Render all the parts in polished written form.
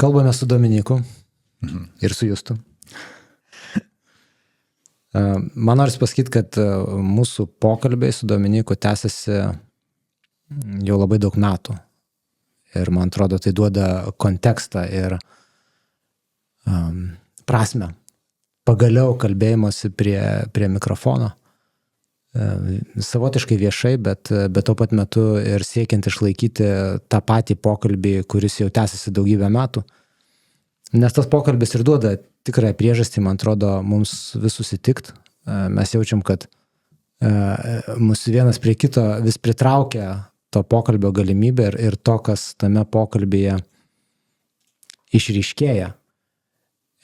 Kalbame su Dominiku ir su Justu. Man noriu pasakyti, kad mūsų pokalbiai su Dominiku tęsiasi jau labai daug metų. Ir man atrodo, tai duoda kontekstą ir prasmę. Pagaliau kalbėjimosi prie mikrofono. Savotiškai viešai, bet tuo pat metu ir siekiant išlaikyti tą patį pokalbį, kuris jau tęsiasi daugybę metų. Nes tas pokalbis ir duoda tikrąją priežastį, man atrodo, mums vis susitikti. Mes jaučiam, kad mus vienas prie kito vis pritraukia to pokalbio galimybė ir to, kas tame pokalbyje išryškėja.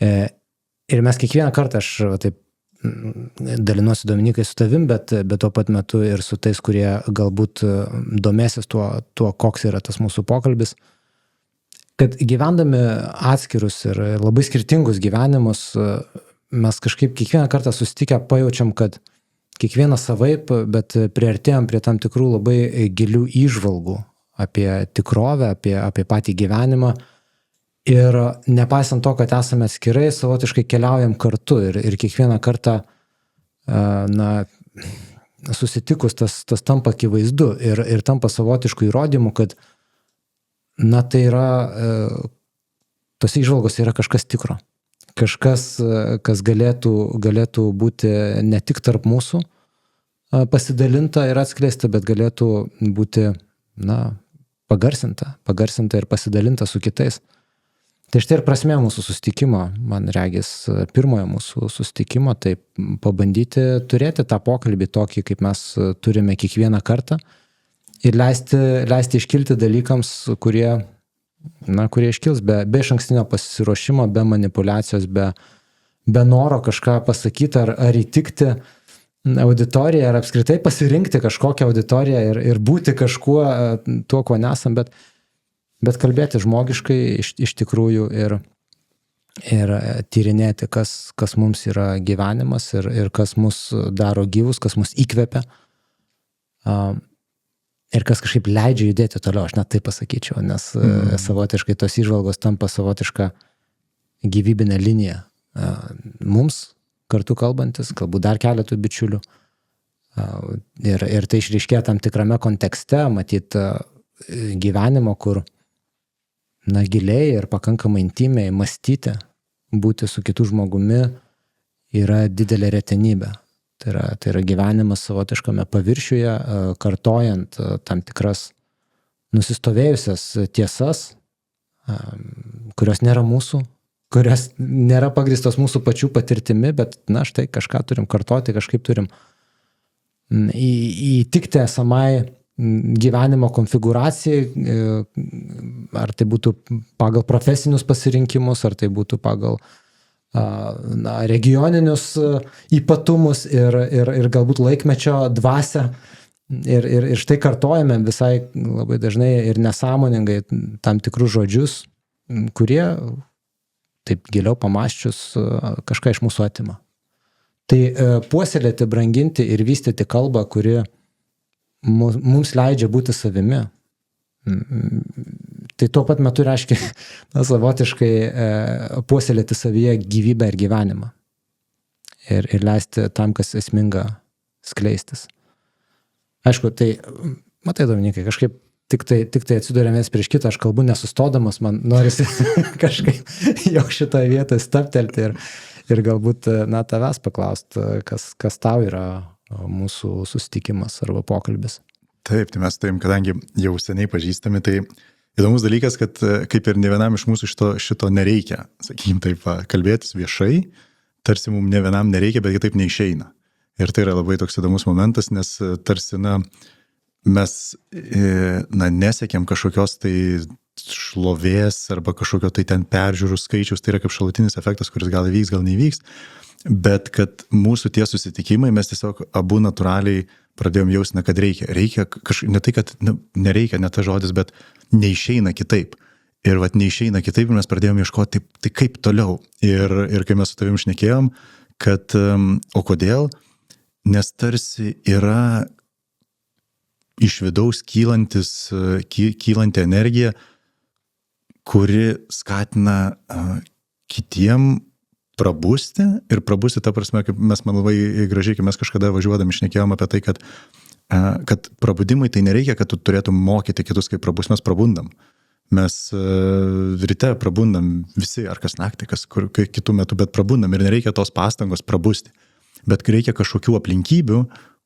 Ir mes kiekvieną kartą, aš taip dalinuosi Dominikai su tavim, bet tuo pat metu ir su tais, kurie galbūt domėsis tuo, koks yra tas mūsų pokalbis, kad gyvendami atskirus ir labai skirtingus gyvenimus, mes kažkaip kiekvieną kartą susitikę pajaučiam, kad kiekvienas savaip, bet priartėjom prie tam tikrų labai gilių įžvalgų apie tikrovę, apie patį gyvenimą. Ir nepaisant to, kad esame atskirai, savotiškai keliaujam kartu ir kiekvieną kartą susitikus tas tampa akivaizdu ir tampa savotiškų įrodymų, kad tai yra, tos įžvalgos yra kažkas tikro. Kažkas, kas galėtų būti ne tik tarp mūsų pasidalinta ir atskleista, bet galėtų būti pagarsinta ir pasidalinta su kitais. Tai štai ir prasmė mūsų susitikimo, man regis, pirmojo mūsų susitikimo, tai pabandyti turėti tą pokalbį tokį, kaip mes turime kiekvieną kartą ir leisti iškilti dalykams, kurie iškils be išankstinio pasiruošimo, be manipulacijos, be noro kažką pasakyti ar įtikti auditoriją, ar apskritai pasirinkti kažkokią auditoriją ir būti kažkuo tuo, ko nesam, bet kalbėti žmogiškai iš tikrųjų ir tyrinėti, kas mums yra gyvenimas ir kas mus daro gyvus, kas mus įkvepia ir kas kažkaip leidžia judėti toliau, aš net tai pasakyčiau, nes savotiškai tos įžvalgos tampa savotiška gyvybinė linija. Mums kartu kalbantis, galbūt dar keletų bičiulių ir tai išryškėja tam tikrame kontekste, matyt gyvenimo, kur giliai ir pakankamai intimiai mąstyti, būti su kitu žmogumi yra didelė retenybė. Tai yra gyvenimas savotiškame paviršiuje, kartojant tam tikras nusistovėjusias tiesas, kurios nėra mūsų, kurios nėra pagrįstos mūsų pačių patirtimi, bet štai kažką turim kartoti, kažkaip turim įtikti esamai gyvenimo konfigūracijai, ar tai būtų pagal profesinius pasirinkimus, ar tai būtų pagal regioninius ypatumus ir galbūt laikmečio dvasią. Ir štai kartojame visai labai dažnai ir nesąmoningai tam tikrus žodžius, kurie, taip giliau pamąsčius, kažką iš mūsų atima. Tai puoselėti, branginti ir vystyti kalbą, kuri mums leidžia būti savimi. Tai tuo pat metu reiškia savotiškai puoselėti savyje gyvybę ir gyvenimą. Ir leisti tam, kas esminga, skleistis. Aišku, tai, matai, Dominikai, kažkaip tik tai atsidūrėmės prieš kitą, aš kalbu nesustodamas, man norisi kažkaip jau šitoje vietoje staptelti ir galbūt tavęs paklausti, kas tau yra mūsų susitikimas arba pokalbis. Taip, tai mes kadangi jau seniai pažįstami, tai įdomus dalykas, kad kaip ir ne vienam iš mūsų šito nereikia, sakykim taip, kalbėtis viešai, tarsi mums ne vienam nereikia, bet kitaip neišeina. Ir tai yra labai toks įdomus momentas, nes tarsi, mes nesiekėm kažkokios tai šlovės arba kažkokio tai ten peržiūrų skaičius, tai yra kaip šalutinis efektas, kuris gal įvyks, gal neįvyks, bet kad mūsų tie susitikimai, mes tiesiog abu natūraliai pradėjom jausti, kad reikia ne tai, kad nereikia, ne ta žodis, bet neišeina kitaip. Ir neišeina kitaip ir mes pradėjom ieškoti, tai kaip toliau. Ir kai mes su tavim šnekėjom, kad o kodėl, nes tarsi yra iš vidaus kylanti energija, kuri skatina kitiem prabusti ir prabusti ta prasme, kaip mes man labai gražiai, kai mes kažkada važiuodami šnekėjom apie tai, kad prabudimui tai nereikia, kad tu turėtum mokyti kitus, kaip prabus, mes prabundam. Mes ryte prabundam visi, ar kas naktį, kas kitų metų, bet prabundam ir nereikia tos pastangos prabusti. Bet reikia kažkokių aplinkybių,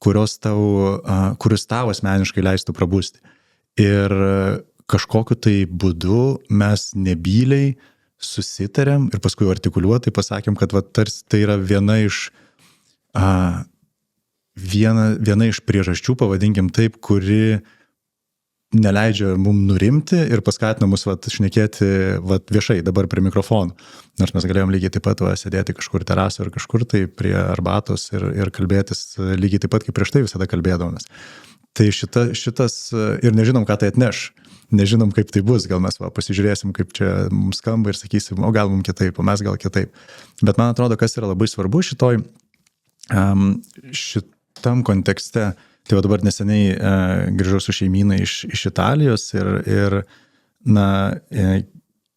kuris tau asmeniškai leistų prabusti. Ir kažkokiu tai būdu mes nebyliai susitarėm ir paskui artikuliuotai pasakėm, kad tarsi tai yra viena iš priežasčių, pavadinkim taip, kuri neleidžia mum nurimti ir paskatina mus šnekėti viešai dabar prie mikrofonų. Nors mes galėjom lygiai taip pat sėdėti kažkur terasą ir kažkur tai prie arbatos ir kalbėtis lygiai taip pat, kaip prieš tai visada kalbėdavomės. Tai šitas ir nežinom, ką tai atneš. Nežinom, kaip tai bus. Gal mes pasižiūrėsim, kaip čia mums skamba ir sakysim, o gal mums kitaip, o mes gal kitaip. Bet man atrodo, kas yra labai svarbu šitam kontekste. Tai dabar neseniai grįžau su šeimyna iš Italijos ir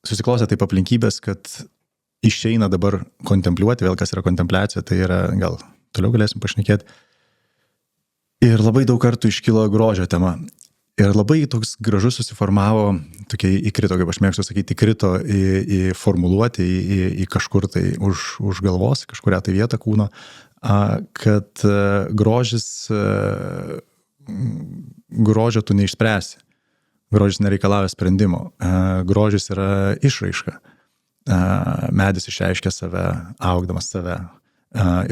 susiklostė taip aplinkybės, kad išeina dabar kontempliuoti, vėl kas yra kontempliacija, tai yra, gal toliau galėsim pašnekėti. Ir labai daug kartų iškilo grožio tema. Ir labai toks gražus susiformavo, tokia įkrito, kaip aš mėgstu sakyti, įkrito į formuluoti, į kažkur tai už galvos, kažkurią tai vietą kūno, kad grožio tu neišspręsi. Grožis nereikalauja sprendimo. Grožis yra išraiška. Medis išreiškia save, augdamas save.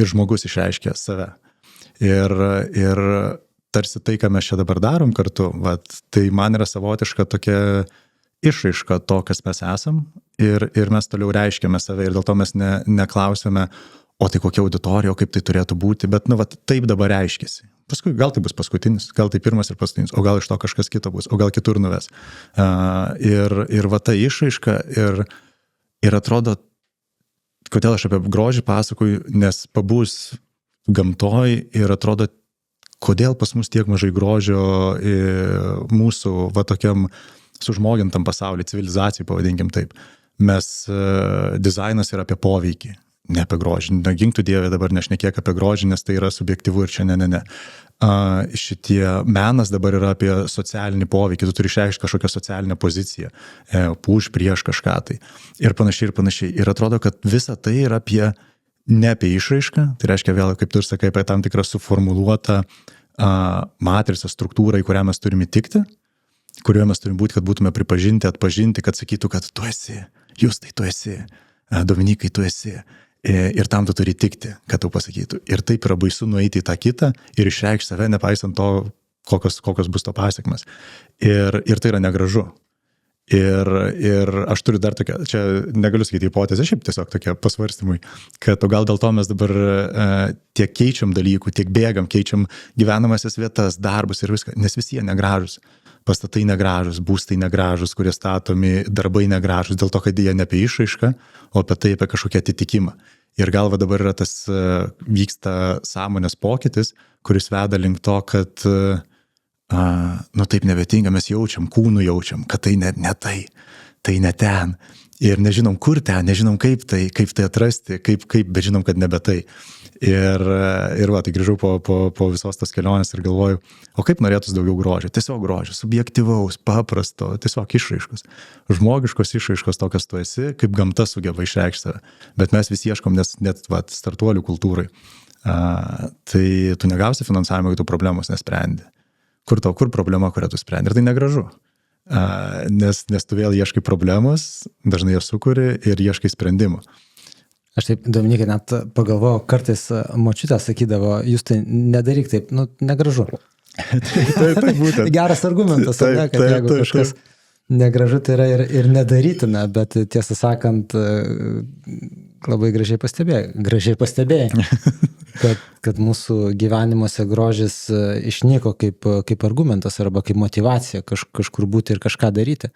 Ir žmogus išreiškia save. Ir tarsi tai, ką mes čia dabar darom kartu, tai man yra savotiška tokia išraiška to, kas mes esam, ir mes toliau reiškiame save, ir dėl to mes neklausėme, o tai kokia auditorija, o kaip tai turėtų būti, bet taip dabar reiškiasi. Paskui gal tai bus paskutinis, gal tai pirmas ir paskutinis, o gal iš to kažkas kito bus, o gal kitur nuves. Ir ta išraiška, ir atrodo, kodėl aš apie grožį pasakoju, nes pabūs gamtoj ir atrodo, kodėl pas mus tiek mažai grožio mūsų tokiam sužmogintam pasaulyje, civilizacijai, pavadinkim taip. Dizainas yra apie poveikį, ne apie grožį. Gink tu Dieve, dabar nešnekėk apie grožį, nes tai yra subjektyvu ir čia ne. Menas dabar yra apie socialinį poveikį, tu turi išreikšti kažkokią socialinę poziciją, už prieš kažką tai. Ir panašiai. Ir atrodo, kad visa tai yra ne apie išraišką, tai reiškia vėl, kaip tu ir sakai, apie tam tikrą suformuluotą matricą, struktūrą, į kurią mes turime įtikti, kurioje mes turime būti, kad būtume pripažinti, atpažinti, kad sakytų, kad tu esi, Justai, tu esi, Dominikai, tu esi. Ir tam tu turi tikti, kad tau pasakytų. Ir taip yra baisu nueiti į tą kitą ir išreikšti save, nepaisant to, kokios bus to pasiekmes. Ir tai yra negražu. Ir aš turiu dar tokią, čia negaliu sakyti hipotezę, šiaip tiesiog tokie pasvarstymai, kad gal dėl to mes dabar tiek keičiam dalykų, tiek bėgam, keičiam gyvenamasias vietas, darbus ir viską, nes visi jie negražus. Pastatai negražus, būstai negražus, kurie statomi, darbai negražus, dėl to, kad jie ne apie išraišką, o apie tai, apie kažkokią atitikimą. Ir gal dabar yra tas vyksta sąmonės pokytis, kuris veda link to, kad taip nebetinga, mes jaučiam, kūnų jaučiam, kad tai ne tai ne ten. Ir nežinom, kur ten, nežinom, kaip tai atrasti, bet žinom, kad nebe tai. Ir tai grįžau po visos tos kelionės ir galvoju, o kaip norėtus daugiau grožio? Tiesiog grožio, subjektyvaus, paprasto, tiesiog išraiškos. Žmogiškos išraiškos tokios tu esi, kaip gamta sugeba išreikšti save. Bet mes vis ieškom, nes net startuolių kultūrai. Tai tu negausi finansavimo, kai tu problemos nesprendi. Kur problema, kurią tu sprendi? Ir tai negražu. Nes tu vėl ieškai problemos, dažnai jas sukuri ir ieškai sprendimų. Aš taip, Dominikai, net pagalvojau, kartais močiutė sakydavo, jūs tai nedaryk taip, negražu. Taip, būtent. Geras argumentas, kad jeigu kažkas negražu, tai yra ir nedarytina, bet tiesą sakant, labai gražiai pastebėjai, kad mūsų gyvenimuose grožis išnyko kaip argumentas arba kaip motyvacija kažkur būti ir kažką daryti.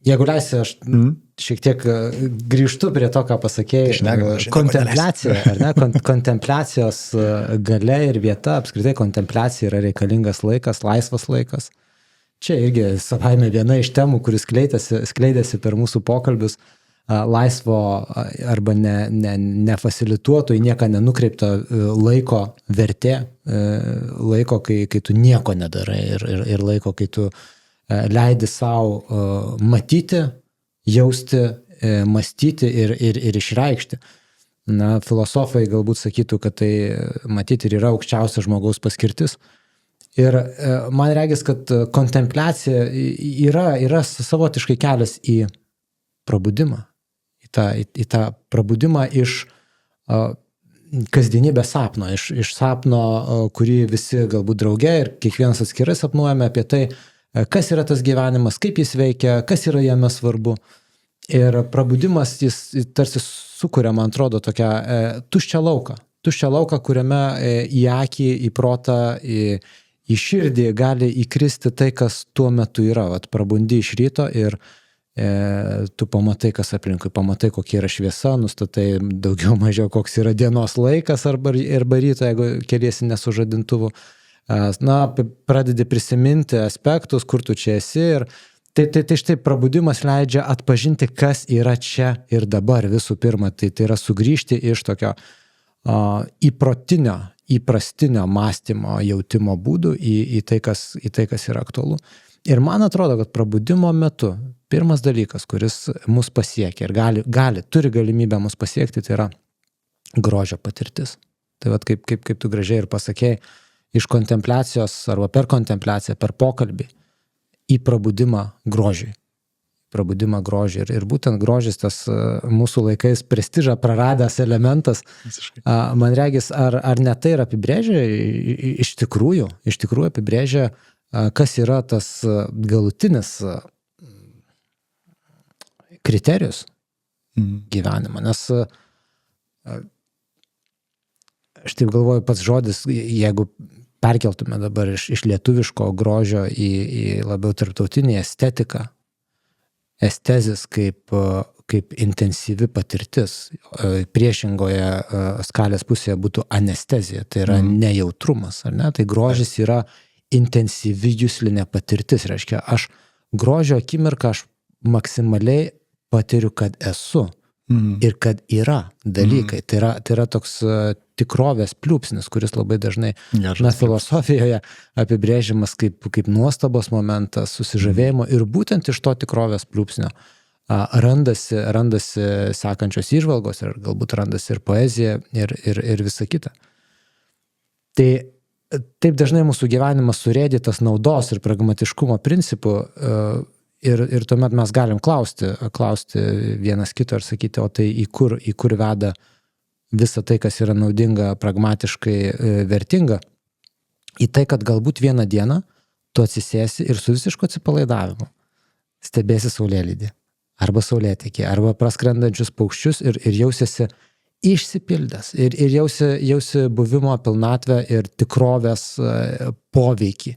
Jeigu leisi, aš šiek tiek grįžtu prie to, ką pasakėjai. Kontempliacija, ar ne? Kontempliacijos galia ir vieta, apskritai kontempliacija yra reikalingas laikas, laisvas laikas. čia irgi savaime viena iš temų, kuris skleidėsi per mūsų pokalbius, laisvo arba nefasilituoto, į nieką nenukreipto laiko vertė, laiko, kai tu nieko nedarai ir laiko, kai tu leidi savo matyti, jausti, mąstyti ir išreikšti. Na, filosofai galbūt sakytų, kad tai matyti ir yra aukščiausia žmogaus paskirtis. Ir man regis, kad kontempliacija yra savotiškai kelias į prabudimą. Į tą prabudimą iš kasdienybės sapno, iš sapno, kurį visi galbūt drauge ir kiekvienas atskirai sapnuojame apie tai, kas yra tas gyvenimas, kaip jis veikia, kas yra jame svarbu. Ir prabudimas jis tarsi sukuria, man atrodo, tokią tuščią lauką, kuriame į akį, į protą, į širdį gali įkristi tai, kas tuo metu yra. Vat prabundi iš ryto ir tu pamatai, kas aplinkui, pamatai, kokia yra šviesa, nustatai daugiau mažiau, koks yra dienos laikas arba ryto, jeigu keliesi nesužadintuvu. Na, pradedi prisiminti aspektus, kur tu čia esi ir tai štai prabudimas leidžia atpažinti, kas yra čia ir dabar visų pirma. Tai yra sugrįžti iš tokio įprastinio mąstymo, jautimo būdų į tai, kas yra aktualu. Ir man atrodo, kad prabudimo metu pirmas dalykas, kuris mus pasiekia ir turi galimybę mus pasiekti, tai yra grožio patirtis. Tai vat kaip tu gražiai ir pasakėjai, iš kontempliacijos arba per kontempliaciją, per pokalbį į prabudimą grožiui. Prabudimą grožį. Ir būtent grožis tas mūsų laikais prestižą praradęs elementas. Visiškai. Man regis, ar ne tai ir apibrėžia, iš tikrųjų apibrėžia, kas yra tas galutinis kriterijus gyvenimo. Nes aš taip galvoju, pats žodis, jeigu perkeltume dabar iš lietuviško grožio į labiau tarptautinį estetiką, estezis kaip intensyvi patirtis, priešingoje skalės pusėje būtų anestezija, tai yra nejautrumas, ar ne? Tai grožis yra intensyvi juslinė patirtis, reiškia, aš grožio akimirką aš maksimaliai patiriu, kad esu ir kad yra dalykai. Tai yra toks tikrovės pliūpsnis, kuris labai dažnai filosofijoje apibrėžiamas kaip nuostabos momentas, susižavėjimo ir būtent iš to tikrovės pliūpsnio randasi sekančios įžvalgos ir galbūt randasi ir poezija ir visa kita. Tai taip dažnai mūsų gyvenimas surėdytas naudos ir pragmatiškumo principų ir tuomet mes galim klausti vienas kito ir sakyti, o tai į kur veda visa tai, kas yra naudinga, pragmatiškai vertinga, į tai, kad galbūt vieną dieną tu atsisėsi ir su visišku atsipalaidavimu stebėsi saulėlydį, arba saulėtekį, arba praskrendančius paukščius ir jausiesi išsipildęs ir jausi buvimo pilnatvę ir tikrovės poveikį.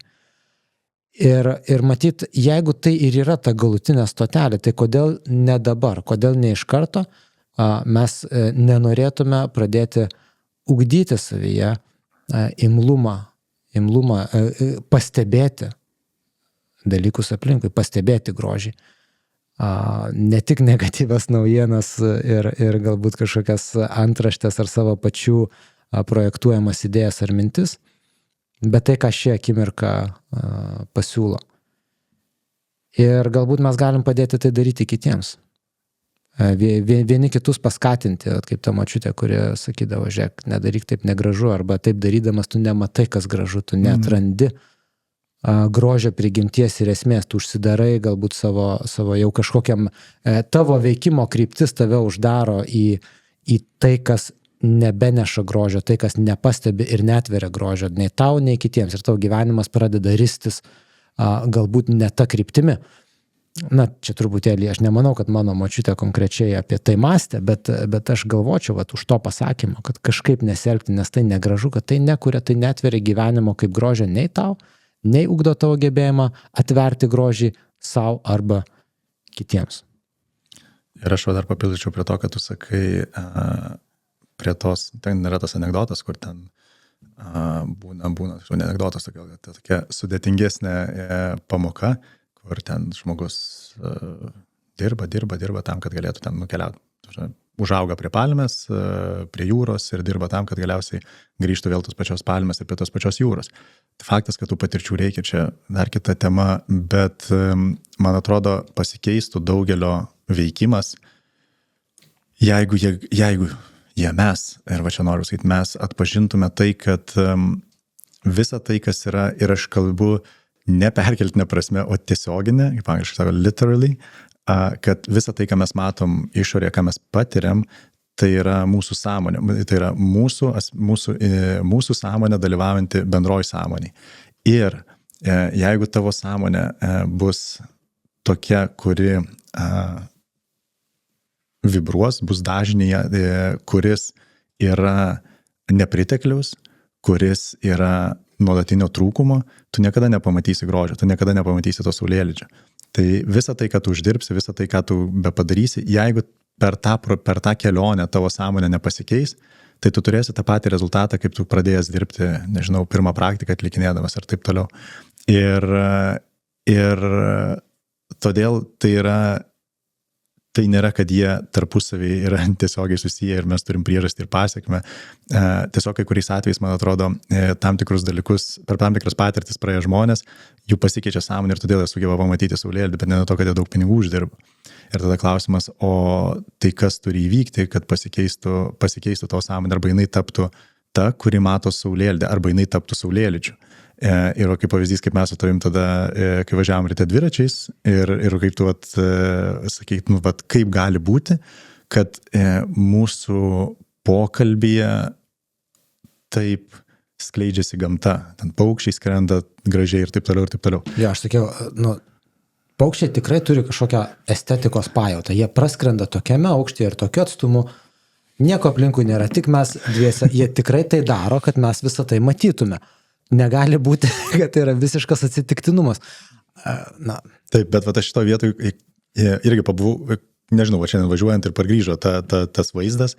Ir matyt, jeigu tai ir yra ta galutinė stotelė, tai kodėl ne dabar, kodėl ne iš karto mes nenorėtume pradėti ugdyti savyje imlumą, pastebėti dalykus aplinkui, pastebėti grožį. Ne tik negatyvias naujienas ir galbūt kažkokias antraštės ar savo pačių projektuojamas idėjas ar mintis, bet tai, ką ši akimirka pasiūlo. Ir galbūt mes galim padėti tai daryti kitiems. Vieni kitus paskatinti, kaip ta močiutė, kuri sakydavo, žiūrėk, nedaryk taip negražu, arba taip darydamas tu nematai, kas gražu, tu neatrandi grožio prigimties ir esmės, tu užsidarai galbūt savo jau kažkokiam, tavo veikimo kryptis tave uždaro į tai, kas nebeneša grožio, tai, kas nepastebi ir netveria grožio, nei tau, nei kitiems. Ir tavo gyvenimas pradeda ristis galbūt ne ta kryptimi. Na, čia truputėlį, aš nemanau, kad mano močiutė konkrečiai apie tai mąstė, bet aš galvočiau už to pasakymo, kad kažkaip nesielgti, nes tai negražu, kad tai nekuria, tai netveria gyvenimo kaip grožio nei tau, nei ugdo tavo gebėjimą atverti grožį savo arba kitiems. Ir aš dar papildyčiau prie to, kad tu sakai, prie tos, ten yra tas anekdotas, kur ten būna anekdotas tokia sudėtingesnė pamoka, kur ten žmogus dirba tam, kad galėtų ten nukeliauti. Užauga prie palmės, prie jūros ir dirba tam, kad galiausiai grįžtų vėl tos pačios palmės ir prie tos pačios jūros. Faktas, kad tų patirčių reikia, čia dar kita tema, bet man atrodo pasikeistų daugelio veikimas, jeigu mes, ir va čia noriu sakyti, mes atpažintume tai, kad visa tai, kas yra, ir aš kalbu ne perkeltinė prasme, o tiesioginė, kaip angliškai sako, literally, kad visa tai, ką mes matom išorėje, ką mes patiriam, tai yra mūsų sąmonė, tai yra mūsų sąmonė dalyvaujanti bendroj sąmonėj. Ir jeigu tavo sąmonė bus tokia, kuri vibruos, bus dažnyje, kuris yra nepritekliaus, kuris yra nuolatinio trūkumo, tu niekada nepamatysi grožio, tu niekada nepamatysi to saulėlydžio. Tai visa tai, ką tu uždirbsi, visa tai, ką tu bepadarysi, jeigu per tą kelionę tavo sąmonė nepasikeis, tai tu turėsi tą patį rezultatą, kaip tu pradėjęs dirbti, nežinau, pirmą praktiką atlikinėdamas ir taip toliau. Ir todėl tai nėra, kad jie tarpusavį yra tiesiogiai susiję ir mes turim priežastį ir pasekmę. Tiesiog kai kuriais atvejais, man atrodo, tam tikrus dalykus, per tam tikras patirtis praėję žmonės, jų pasikeičia sąmonė ir todėl jie sugeba pamatyti saulėlydį, bet ne nuo to, kad jie daug pinigų uždirba. Ir tada klausimas, o tai kas turi įvykti, kad pasikeistų to sąmonė, arba jinai taptų ta, kuri mato saulėlydį, arba jinai taptų saulėlydžiu. Ir kaip pavyzdys, kaip mes su tavim tada, kai važiavom ryte dviračiais ir kaip tu sakyk, kaip gali būti, kad mūsų pokalbyje taip skleidžiasi gamta, ten paukščiai skrenda gražiai ir taip toliau ir taip toliau. Jo, aš sakiau, paukščiai tikrai turi kažkokią estetikos pajautą, jie praskrenda tokiame aukštyje ir tokiu atstumu, nieko aplinkui nėra, tik mes dviese, jie tikrai tai daro, kad mes visą tai matytume. Negali būti, kad tai yra visiškas atsitiktinumas. Taip, bet aš šito vietoj irgi pabuvau, nežinau, šiandien važiuojant ir pargrįžo tas vaizdas,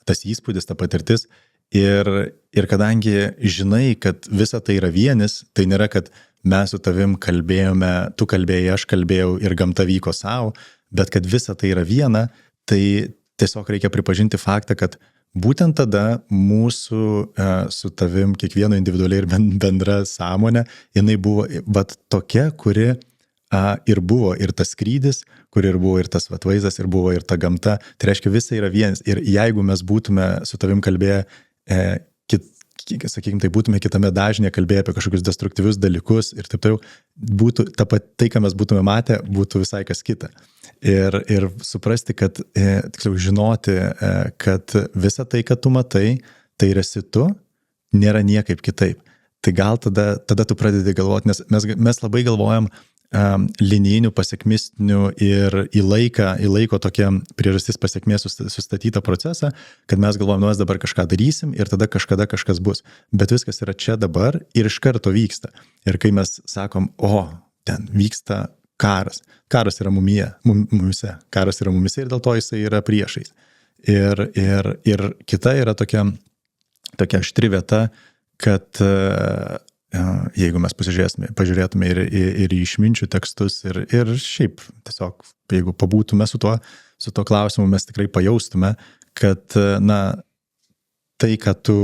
tas įspūdis, ta patirtis. Ir kadangi žinai, kad visa tai yra vienis, tai nėra, kad mes su tavim kalbėjome, tu kalbėjai, aš kalbėjau ir gamta vyko savo, bet kad visa tai yra viena, tai tiesiog reikia pripažinti faktą, kad būtent tada mūsų su tavim kiekvieno individualiai ir bendra sąmonė, jinai buvo tokia, kuri ir buvo ir tas skrydis, kur ir buvo ir tas vaizdas, ir buvo ir ta gamta. Tai reiškia, visa yra vienas. Ir jeigu mes būtume su tavim kalbėję, sakykime, tai būtume kitame dažnėje kalbėję apie kažkokius destruktyvius dalykus ir taip toliau, būtų tai, ką mes būtume matę, būtų visai kas kita. Ir suprasti, kad, tiksliau žinoti, kad visa tai, kad tu matai, tai esi tu, nėra niekaip kitaip. Tai gal tada tu pradedi galvoti, nes mes labai galvojam linijinių, pasiekmistinių ir į laiko tokia priežastis pasiekmės sustatytą procesą, kad mes galvojam, mes dabar kažką darysim ir tada kažkada kažkas bus. Bet viskas yra čia dabar ir iš karto vyksta. Ir kai mes sakom, ten vyksta karas. Karas yra mumise. Karas yra mumise ir dėl to jisai yra priešais. Ir kita yra tokia aštri vieta, kad jeigu mes pažiūrėtume ir į išminčių tekstus ir šiaip tiesiog, jeigu pabūtume su to klausimu, mes tikrai pajaustume, kad tai, kad tu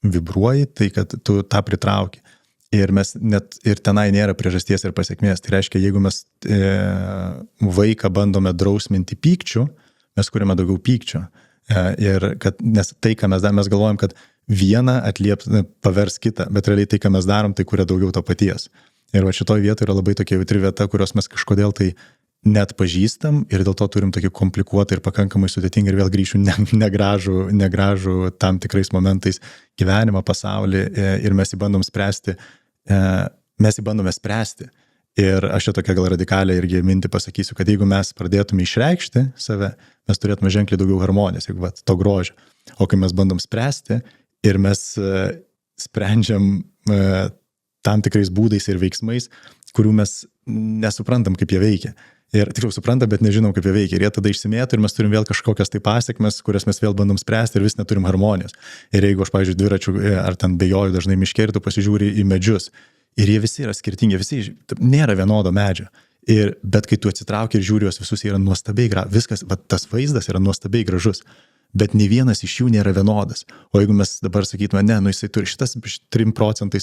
vibruoji, tai, kad tu tą pritrauki. Ir mes ir tenai nėra priežasties ir pasiekmės. Tai reiškia, jeigu mes vaiką bandome drausminti pykčiu, mes kuriame daugiau pykčio. Nes tai, ką mes darome, mes galvojam, kad vieną pavers kitą, bet realiai tai, ką mes darom, tai kuria daugiau to paties. Ir šitoj vietoje yra labai tokia jautri vieta, kurios mes kažkodėl tai net pažįstam ir dėl to turim tokį komplikuotą ir pakankamai sudėtingą ir vėl grįšiu negražų tam tikrais momentais gyvenimą, pasaulį ir mes jį bandome spręsti. Ir aš čia tokia gal radikaliai irgi mintį pasakysiu, kad jeigu mes pradėtume išreikšti save, mes turėtume ženkliai daugiau harmonijos, jeigu to grožio. O kai mes bandom spręsti ir mes sprendžiam tam tikrais būdais ir veiksmais, kurių mes nesuprantam, kaip jie veikia. ir tikriau supranta, bet nežinom, kaip jie veikia. Ir jie tada išsimėto ir mes turim vėl kažkokias tai pasiekmes, kurias mes vėl bandom spręsti ir vis neturim harmonijos. Ir jeigu aš, pavyzdžiui, dviračių ar ten bėjoju dažnai miške ir tu pasižiūri į medžius ir jie visi yra skirtingi, visi nėra vienodo medžio. Bet kai tu atsitrauki ir žiūri juos visus, jie yra nuostabiai gražus. Viskas, tas vaizdas yra nuostabiai gražus. Bet nei vienas iš jų nėra vienodas. O jeigu mes dabar sakytume, ne, jisai turi šitas 3%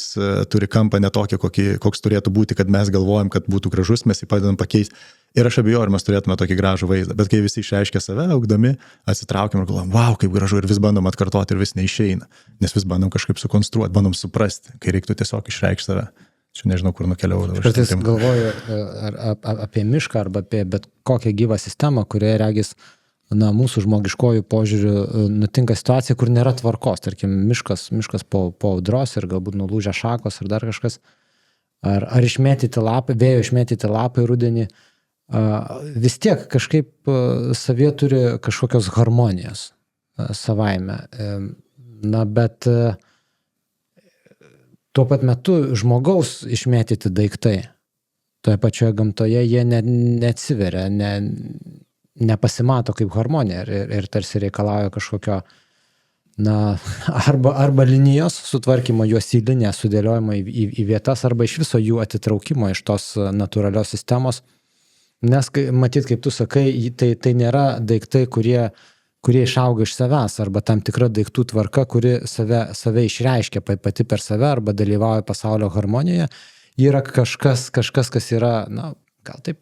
turi kampą netokį, koks turėtų būti, kad mes galvojam, kad būtų gražus, mes jį padedam pakeisti. Ir aš abejoju, ar mes turėtume tokį gražų vaizdą. Bet kai visi išreiškia save, augdami, atsitraukiam ir galvom, wow, kaip gražu, ir vis bandom atkartoti ir vis neišeina. Nes vis bandom kažkaip sukonstruoti, bandom suprasti, kai reiktų tiesiog išreikšti save. Čia nežinau, kur nukeliauju. Kartais galvoju apie mišką arba apie bet kokią gyvą sistemą, kurioje regis mūsų žmogiškojų požiūrių nutinka situacija, kur nėra tvarkos. Tarkim, miškas po audros ir galbūt nulūžę šakos ar dar kažkas. Ar išmėtyti lapai, vėjo išmėtyti lapai rudenį. Vis tiek kažkaip savie turi kažkokios harmonijos savaime. Bet tuo pat metu žmogaus išmėtyti daiktai toje pačioje gamtoje, jie neatsiveria, nepasimato kaip harmonija ir tarsi reikalauja kažkokio arba linijos sutvarkymo, juos į liniją sudėliojimo į vietas, arba iš viso jų atitraukimo iš tos natūralios sistemos. Nes matyt, kaip tu sakai, tai nėra daiktai, kurie išauga iš savęs, arba tam tikra daiktų tvarka, kuri save išreiškia pati per save, arba dalyvauja pasaulio harmonijoje. Yra kažkas, kas yra, gal taip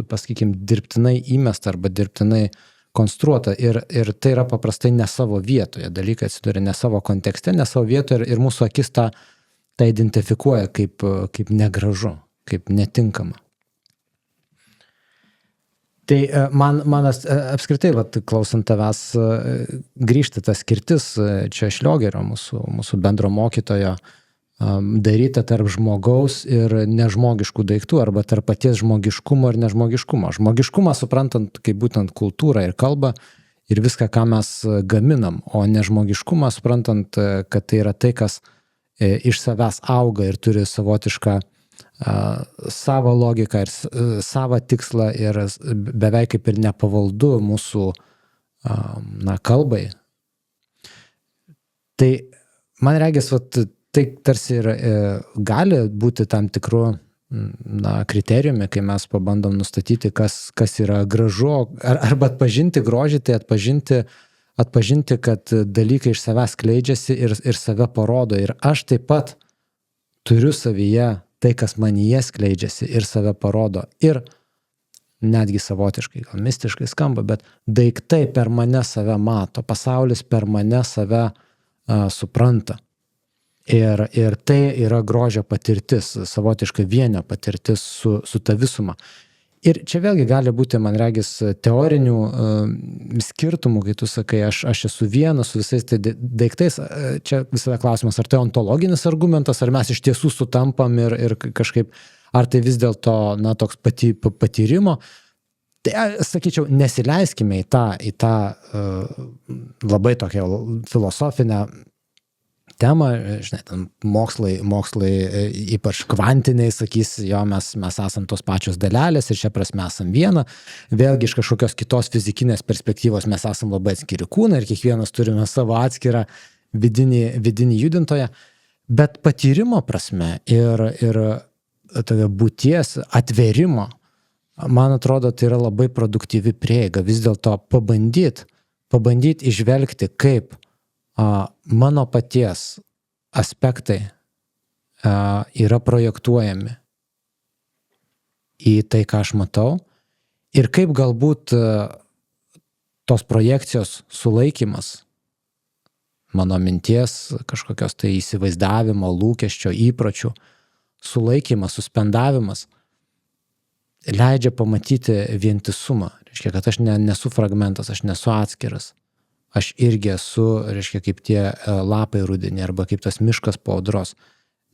pasakykim, dirbtinai įmesta arba dirbtinai konstruota ir tai yra paprastai ne savo vietoje, dalykai atsiduria ne savo kontekste, ne savo vietoje ir mūsų akis tą identifikuoja kaip negražu, kaip netinkama. Tai man apskritai, klausant tavęs, grįžta tas skirtis čia Šliogerio, mūsų bendro mokytojo, daryta tarp žmogaus ir nežmogiškų daiktų arba tarp paties žmogiškumo ir nežmogiškumo. Žmogiškumą suprantant kaip būtent kultūrą ir kalbą ir viską, ką mes gaminam, o nežmogiškumą suprantant, kad tai yra tai, kas iš savęs auga ir turi savotišką savo logiką ir savo tikslą ir beveik kaip ir nepavaldu mūsų kalbai. Tai man regis, tai tarsi ir gali būti tam tikru kriterijumi, kai mes pabandom nustatyti, kas yra gražu, arba atpažinti grožį, tai atpažinti, kad dalykai iš savęs skleidžiasi ir save parodo. Ir aš taip pat turiu savyje tai, kas manyje skleidžiasi ir save parodo. Ir netgi savotiškai, gal mistiškai skamba, bet daiktai per mane save mato, pasaulis per mane save supranta. Ir tai yra grožio patirtis, savotiškai vienio patirtis su ta visuma. Ir čia vėlgi gali būti, man regis, teorinių skirtumų, kai tu sakai, aš esu vienas su visais tai daiktais. Čia visada klausimas, ar tai ontologinis argumentas, ar mes iš tiesų sutampam ir kažkaip, ar tai vis dėlto toks patyrimo. Tai sakyčiau, nesileiskime į tą labai tokią filosofinę temą, žinai, mokslai ypač kvantiniai sakys, mes esam tos pačios dalelės ir šia prasme esam viena. Vėlgi iš kažkokios kitos fizikinės perspektyvos mes esam labai atskiri kūnai ir kiekvienas turime savo atskirą vidinį judintoją. Bet patyrimo prasme ir būties atvėrimo, man atrodo, tai yra labai produktyvi prieiga. Vis dėlto pabandyt išvelgti, kaip mano paties aspektai yra projektuojami į tai, ką aš matau, ir kaip galbūt tos projekcijos sulaikymas, mano minties, kažkokios tai įsivaizdavimo, lūkesčio, įpročių, sulaikymas, suspendavimas, leidžia pamatyti vientisumą. Reiškia, kad aš nesu fragmentas, aš nesu atskiras. Aš irgi esu, reiškia, kaip tie lapai rudenį arba kaip tas miškas po audros.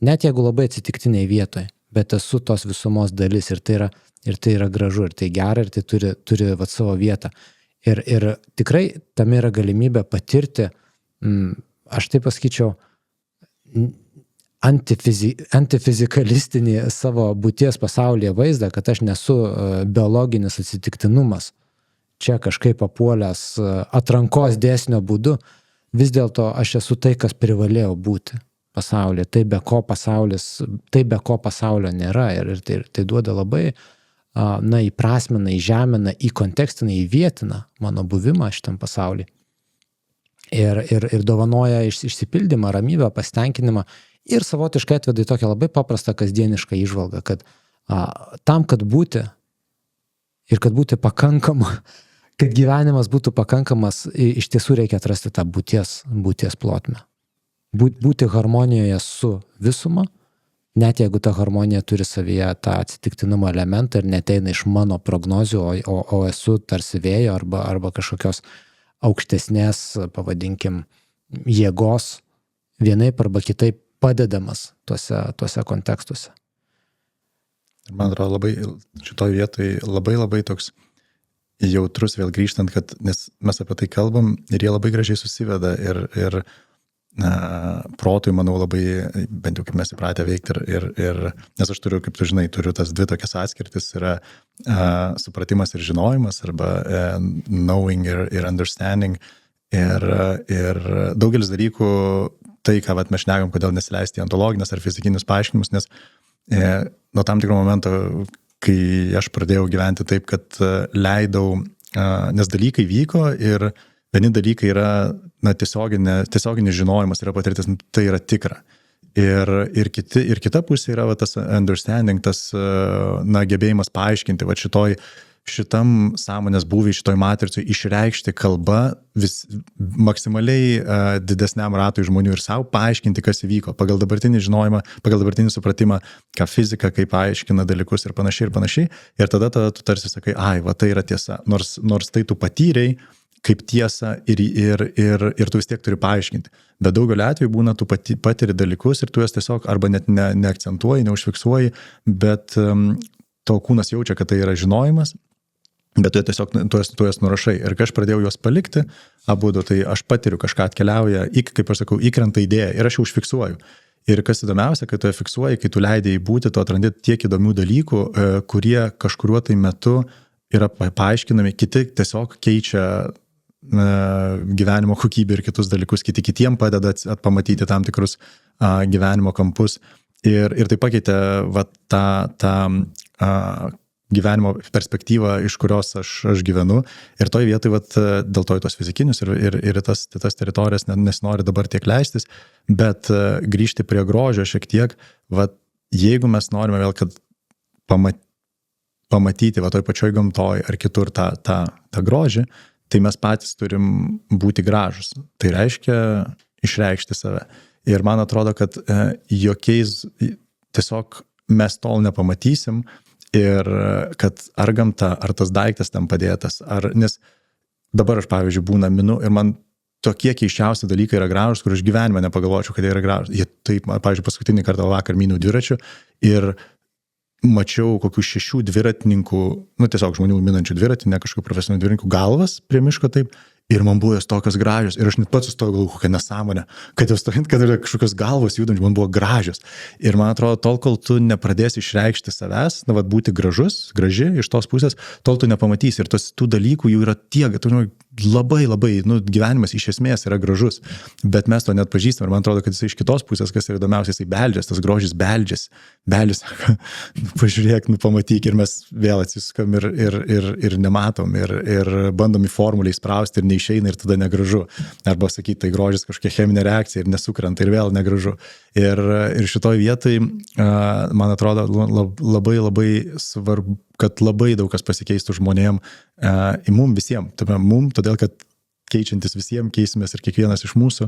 Net jeigu labai atsitiktiniai vietoje, bet esu tos visumos dalis ir tai yra gražu, ir tai gera, ir tai turi savo vietą. Ir tikrai tam yra galimybė patirti, aš taip pasakyčiau, antifizikalistinį savo būties pasaulyje vaizdą, kad aš nesu biologinis atsitiktinumas, čia kažkaip papuolęs atrankos dėsnio būdu, vis dėlto aš esu tai, kas privalėjo būti pasaulyje, tai be ko pasaulio nėra ir tai duoda labai įprasmina, įžemina, įkontekstina, įvietina mano buvimą šitam pasaulyje. Ir dovanoja išsipildymą, ramybę, pasitenkinimą ir savotiškai atveda į tokią labai paprastą kasdienišką įžvalgą, kad tam, kad būti ir kad būti pakankama, kad gyvenimas būtų pakankamas, iš tiesų reikia atrasti tą būties plotmę. Būti harmonijoje su visuma, net jeigu ta harmonija turi savyje tą atsitiktinumo elementą ir neteina iš mano prognozių, o esu tarsi vėjo arba kažkokios aukštesnės, pavadinkim, jėgos vienaip arba kitaip padedamas tuose kontekstuose. Man atrodo, šitoj vietoj labai toks jautrus vėl grįžtant, kad nes mes apie tai kalbam ir jie labai gražiai susiveda ir protui, manau, labai, bent jau kaip mes įpratę veikti ir nes aš turiu, kaip tu žinai, turiu tas dvi tokias atskirtis, yra supratimas ir žinojimas arba knowing ir understanding ir daugelis dalykų, tai, ką mes šnekam, kodėl nesileisti į ontologines ar fizikinius paaiškinimus, nes nuo tam tikro momento, kai aš pradėjau gyventi taip, kad leidau, nes dalykai vyko ir vieni dalykai yra tiesioginis žinojimas, yra patirtis, tai yra tikra. Ir kita pusė yra tas understanding, tas gebėjimas paaiškinti, šitam sąmonės būviai, šitoj matricui išreikšti kalbą maksimaliai didesniam ratui žmonių ir savo paaiškinti, kas įvyko pagal dabartinį žinojimą, pagal dabartinį supratimą, ką fizika, kaip paaiškina dalykus ir panašiai. Ir tada tu tarsi sakai, tai yra tiesa, nors tai tu patyrei kaip tiesa ir tu vis tiek turi paaiškinti. Bet daugeliu atveju būna, tu patiri dalykus ir tu jas tiesiog arba net neakcentuoji, neužfiksuoji, bet tavo kūnas jaučia, kad tai yra žinojimas, bet tu tiesiog tu jas nurašai. Ir kai aš pradėjau juos palikti, abudu, tai aš patiriu, kažką atkeliauja, kaip aš sakau, įkrenta idėja ir aš jau užfiksuoju. Ir kas įdomiausia, kai tu ją fiksuoji, kai tu leidai būti, tu atrandi tiek įdomių dalykų, kurie kažkuriuo tai metu yra paaiškinami, kiti tiesiog keičia gyvenimo kokybę ir kitus dalykus, kitiem padeda pamatyti tam tikrus gyvenimo kampus ir tai pakeitė tą gyvenimo perspektyvą, iš kurios aš gyvenu ir toj vietoj dėl to į tos fizikinius ir tas teritorijas nesinori dabar tiek leistis, bet grįžti prie grožio šiek tiek, jeigu mes norime vėl, kad pamatyti toj pačioj gamtoj ar kitur tą grožį, tai mes patys turim būti gražus. Tai reiškia išreikšti save. Ir man atrodo, kad jokiais tiesiog mes tol nepamatysim ir kad ar gamta, ar tas daiktas tam padėtas, nes dabar aš, pavyzdžiui, būna minu ir man tokie keiščiausi dalykai yra gražus, kur aš gyvenime nepagalvočiau, kad jie yra gražus. Jie taip, pavyzdžiui, paskutinį kartą vakar myniau dviračiu ir mačiau kokių 6 dviratininkų, tiesiog žmonių minančių dviratį, ne kažkokių profesionalių dviratininkų galvas prie miško taip, ir man buvo jos tokios gražios, ir aš net pats sustojau, galvoju, kokią nesąmonę, kad jos stovint, kad yra kažkokios galvos judančios, man buvo gražios. Ir man atrodo, tol, kol tu nepradėsi išreikšti savęs, būti graži iš tos pusės, tol tu nepamatysi. Ir tų dalykų jų yra tiek, labai, gyvenimas iš esmės yra gražus, bet mes to net pažįstam. Ir man atrodo, kad jis iš kitos pusės, kas yra įdomiausia, jisai beldžias, tas grožis beldžias, pažiūrėk, pamatyk, ir mes vėl atsisukam ir nematom, ir bandom į formulę įsprausti ir neišeina ir tada negražu. Arba sakyti, tai grožis kažkokia cheminė reakcija ir nesukrenta ir vėl negražu. Ir šitoj vietoj, man atrodo, labai svarbu, kad labai daug kas pasikeistų žmonėm, mum visiems, todėl kad keičiantis visiems, keisimės ir kiekvienas iš mūsų,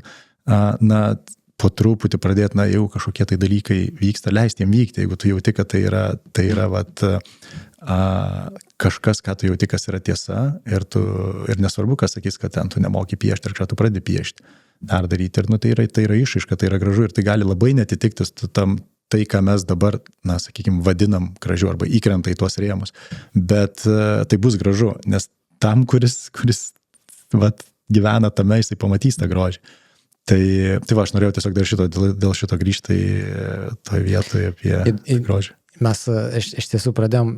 po truputį pradėti, jau kažkokie tai dalykai vyksta, leisti jiem vykti, jeigu tu jauti, kad tai yra kažkas, ką tu jauti, kas yra tiesa, ir nesvarbu, kas sakys, kad ten tu nemoki piešti, ir ką tu pradedi piešti, dar daryti, ir tai yra išraiška, tai yra gražu, ir tai gali labai netitiktis tai, ką mes dabar, sakykime, vadinam gražiu, arba įkrenta į tuos rėmus, bet tai bus gražu, nes tam, kuris gyvena tame, jisai pamatys tą grožį. Tai va, aš norėjau tiesiog dėl šito grįžti toje vietoje apie grožį. Mes iš tiesų pradėjom,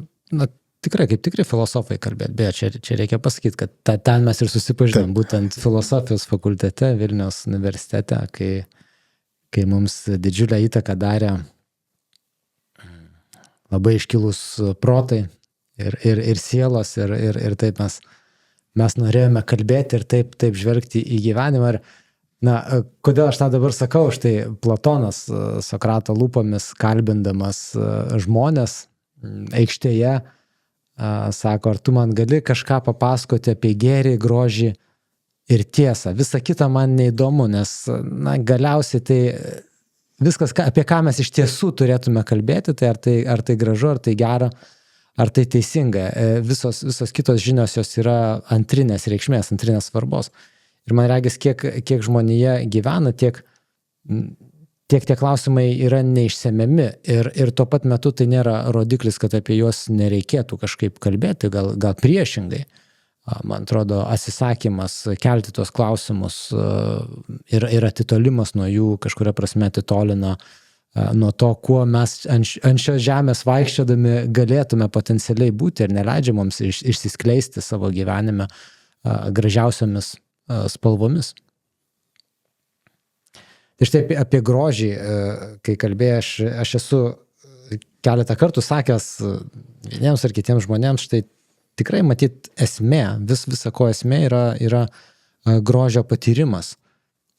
tikrai kaip tikri filosofai kalbėti, beje, čia reikia pasakyti, kad ten mes ir susipažinom, būtent filosofijos fakultete Vilniaus universitete, kai mums didžiulę įtaką darė labai iškilus protai ir sielos ir taip mes norėjome kalbėti ir taip žvelgti į gyvenimą. Ir kodėl aš tą dabar sakau, štai Platonas Sokrato lūpomis kalbindamas žmonės aikštėje sako, ar tu man gali kažką papasakoti apie gėrį, grožį ir tiesą. Visa kita man neįdomu, nes galiausiai tai viskas, apie ką mes iš tiesų turėtume kalbėti, tai ar tai gražu, ar tai gera, ar tai teisinga. Visos kitos žinios jos yra antrinės reikšmės, antrinės svarbos. Ir man regis, kiek žmonėje gyvena, tiek tie klausimai yra neišsemiami ir tuo pat metu tai nėra rodiklis, kad apie juos nereikėtų kažkaip kalbėti, gal priešingai. Man atrodo, atsisakymas kelti tuos klausimus ir atitolimas nuo jų kažkuria prasme atitolina nuo to, kuo mes ant šios žemės vaikščiodami galėtume potencialiai būti ir neleidžia mums išsiskleisti savo gyvenime gražiausiomis spalvomis. Tai štai apie grožį, kai kalbėjau, aš esu keletą kartų sakęs vieniems ar kitiems žmonėms, štai tikrai matyt esmė, visako esmė yra grožio patyrimas.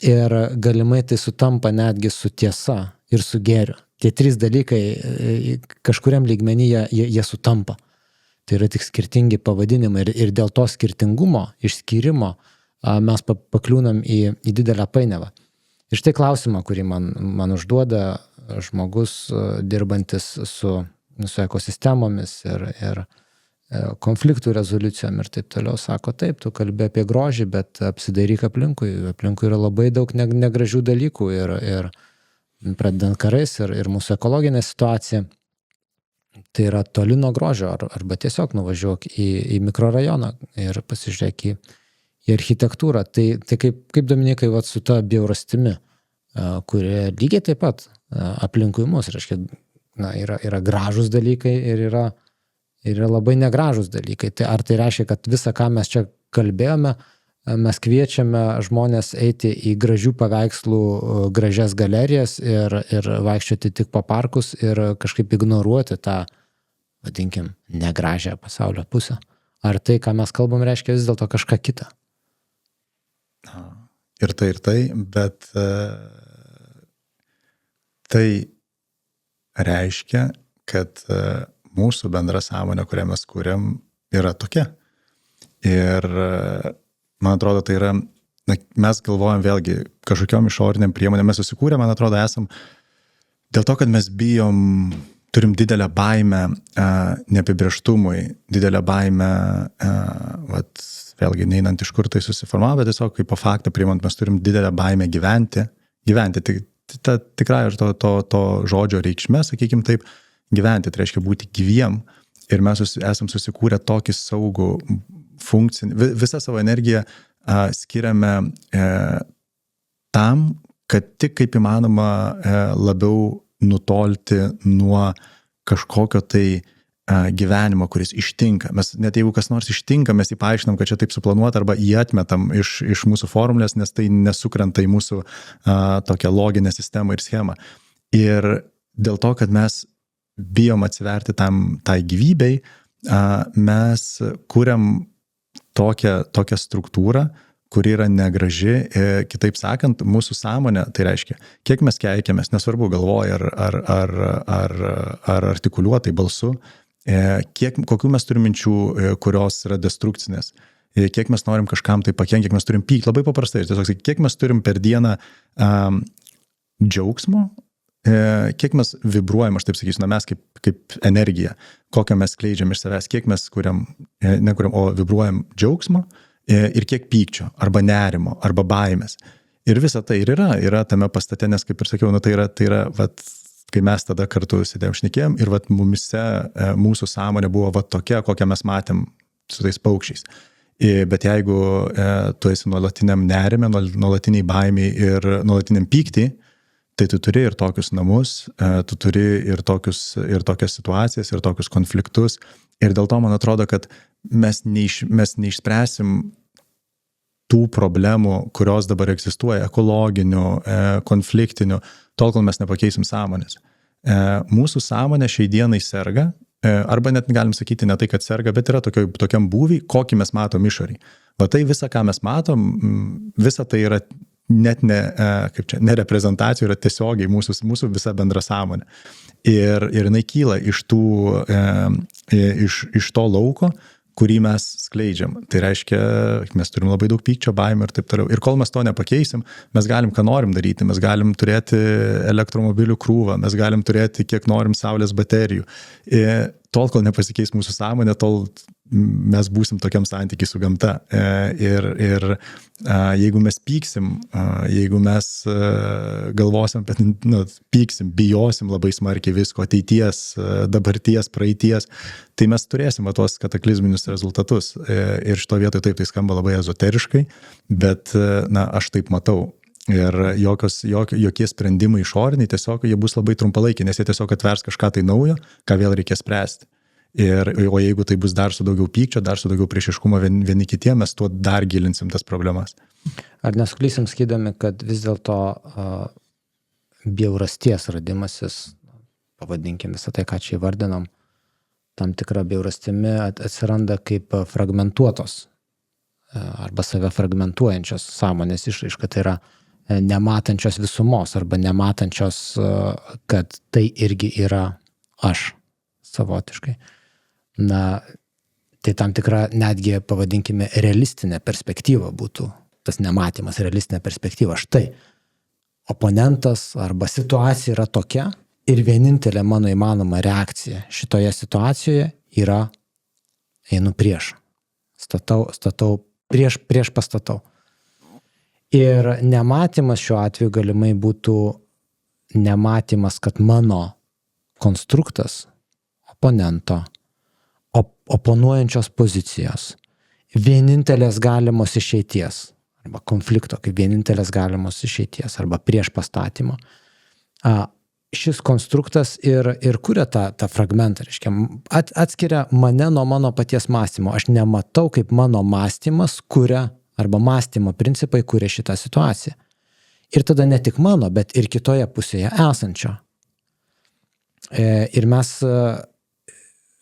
Ir galimai tai sutampa netgi su tiesa ir su gėriu. Tie trys dalykai kažkuriam lygmenyje jie sutampa. Tai yra tik skirtingi pavadinimai ir dėl to skirtingumo, išskyrimo mes pakliūnam į didelę painiavą. Ir štai klausimą, kurį man užduoda žmogus dirbantis su ekosistemomis ir konfliktų rezoliucijom ir taip toliau, sako, taip, tu kalbi apie grožį, bet apsidairyk aplinkui yra labai daug negražių dalykų ir pradedant karais ir mūsų ekologinė situacija, tai yra toli nuo grožio, arba tiesiog nuvažiuok į mikrorajoną ir pasižiūrėk į architektūrą. Tai kaip Dominikai, su ta bjaurastimi, kurie lygiai taip pat aplinkui mus, reiškia, yra gražūs dalykai ir yra labai negražūs dalykai. Tai ar tai reiškia, kad visą, ką mes čia kalbėjome, mes kviečiame žmonės eiti į gražių paveikslų gražias galerijas ir vaikščioti tik po parkus ir kažkaip ignoruoti tą, vadinkim, negražią pasaulio pusę? Ar tai, ką mes kalbam, reiškia vis dėlto kažką kitą? Ir tai, bet tai reiškia, kad mūsų bendra sąmonė, kurią mes kūrėm, yra tokia. Ir man atrodo, tai yra, mes galvojam vėlgi kažkokiom išoriniam priemonėm, mes susikūrėm, man atrodo, esam dėl to, kad mes turim didelę baimę neapibrėžtumui, didelę baimę, vėlgi neinant iš kur tai susiformavo, bet tiesiog kaip po faktą priimant, mes turim didelę baimę gyventi, tai tikrai ir to žodžio reikšmė, sakykim taip, gyventi, tai reiškia būti gyviem, ir mes esam susikūrę tokį saugų funkcinį, visą savo energiją skiriame tam, kad tik kaip įmanoma labiau nutolti nuo kažkokio tai gyvenimo, kuris ištinka. Mes net jeigu kas nors ištinka, mes jį paaiškinam, kad čia taip suplanuota, arba jį atmetam iš mūsų formulės, nes tai nesukrenta į mūsų tokią loginę sistemą ir schemą. Ir dėl to, kad mes bijom atsiverti tai gyvybei, mes kuriam tokią struktūrą, kuri yra negraži, kitaip sakant, mūsų sąmonė, tai reiškia, kiek mes keikiamės, nesvarbu galvoja ar artikuliuotai balsu, kokių mes turim minčių, kurios yra destrukcinės, kiek mes norim kažkam tai pakenkti, kiek mes turim pykti, labai paprastai, tiesiog, kiek mes turim per dieną džiaugsmo, kiek mes vibruojam, aš taip sakysiu, mes kaip energija, kokią mes skleidžiam iš savęs, kiek mes nekuriam, o vibruojam džiaugsmo ir kiek pykčio, arba nerimo, arba baimės. Ir visa tai ir yra tame pastate, nes kaip ir sakiau, tai yra kai mes tada kartu sėdėjom šnekėjom ir mumise mūsų sąmonė buvo tokia, kokią mes matėm su tais paukščiais. Bet jeigu tu esi nuolatiniam nerime, nuolatiniai baimiai ir nuolatiniam pyktį, tai tu turi ir tokius namus, tu turi ir tokias situacijas, ir tokius konfliktus. Ir dėl to man atrodo, kad mes neišspręsim tų problemų, kurios dabar egzistuoja, ekologinių, konfliktinių, tol, kol mes nepakeisim sąmonės. Mūsų sąmonė šiai dienai serga, arba net galim sakyti ne tai, kad serga, bet yra tokiam būvį, kokį mes matom išorį. Va tai visa, ką mes matom, visa tai yra net ne reprezentacijų, yra tiesiogiai mūsų visa bendra sąmonė. Ir jinai kyla iš to lauko, kurį mes skleidžiam. Tai reiškia, mes turim labai daug pykčio, baimę ir taip toliau. Ir kol mes to nepakeisim, mes galim, ką norim daryti, mes galim turėti elektromobilių krūvą, mes galim turėti, kiek norim saulės baterijų. Tol, kol nepasikeis mūsų sąmonė, tol mes būsim tokiam santykiai su gamta. Ir jeigu mes pyksim, jeigu mes galvosim, pyksim, bijosim labai smarkiai visko, ateities, dabarties, praeities, tai mes turėsim tuos kataklizminius rezultatus. Ir šito vietoje taip tai skamba labai ezoteriškai, bet aš taip matau. Ir jokie sprendimai išoriniai, tiesiog jie bus labai trumpalaikiai, nes jie tiesiog atvers kažką tai naujo, ką vėl reikės spręsti. O jeigu tai bus dar su daugiau pykčio, dar su daugiau priešiškumo vieni kitiem, mes tuo dar gilinsim tas problemas. Ar nesuklysim skydami, kad vis dėlto bjaurasties radimasis, pavadinkim visą tai, ką čia įvardinom, tam tikra bjaurastimi atsiranda kaip fragmentuotos arba save fragmentuojančios sąmonės išraiška, tai yra nematančios visumos arba nematančios, kad tai irgi yra aš savotiškai. Tai tam tikra netgi, pavadinkime, realistinė perspektyva būtų tas nematymas, realistinė perspektyva. Štai, oponentas arba situacija yra tokia ir vienintelė mano įmanoma reakcija šitoje situacijoje yra einu prieš. Statau prieš pastatau. Ir nematymas šiuo atveju galimai būtų nematymas, kad mano konstruktas oponento, oponuojančios pozicijos, vienintelės galimos išeities, arba konflikto kaip vienintelės galimos išeities, arba prieš pastatymą. Šis konstruktas ir kuria tą fragmentą, reiškia, atskiria mane nuo mano paties mąstymo. Aš nematau, kaip mano mąstymas kuria, arba mąstymo principai kuria šitą situaciją. Ir tada ne tik mano, bet ir kitoje pusėje esančio. Ir mes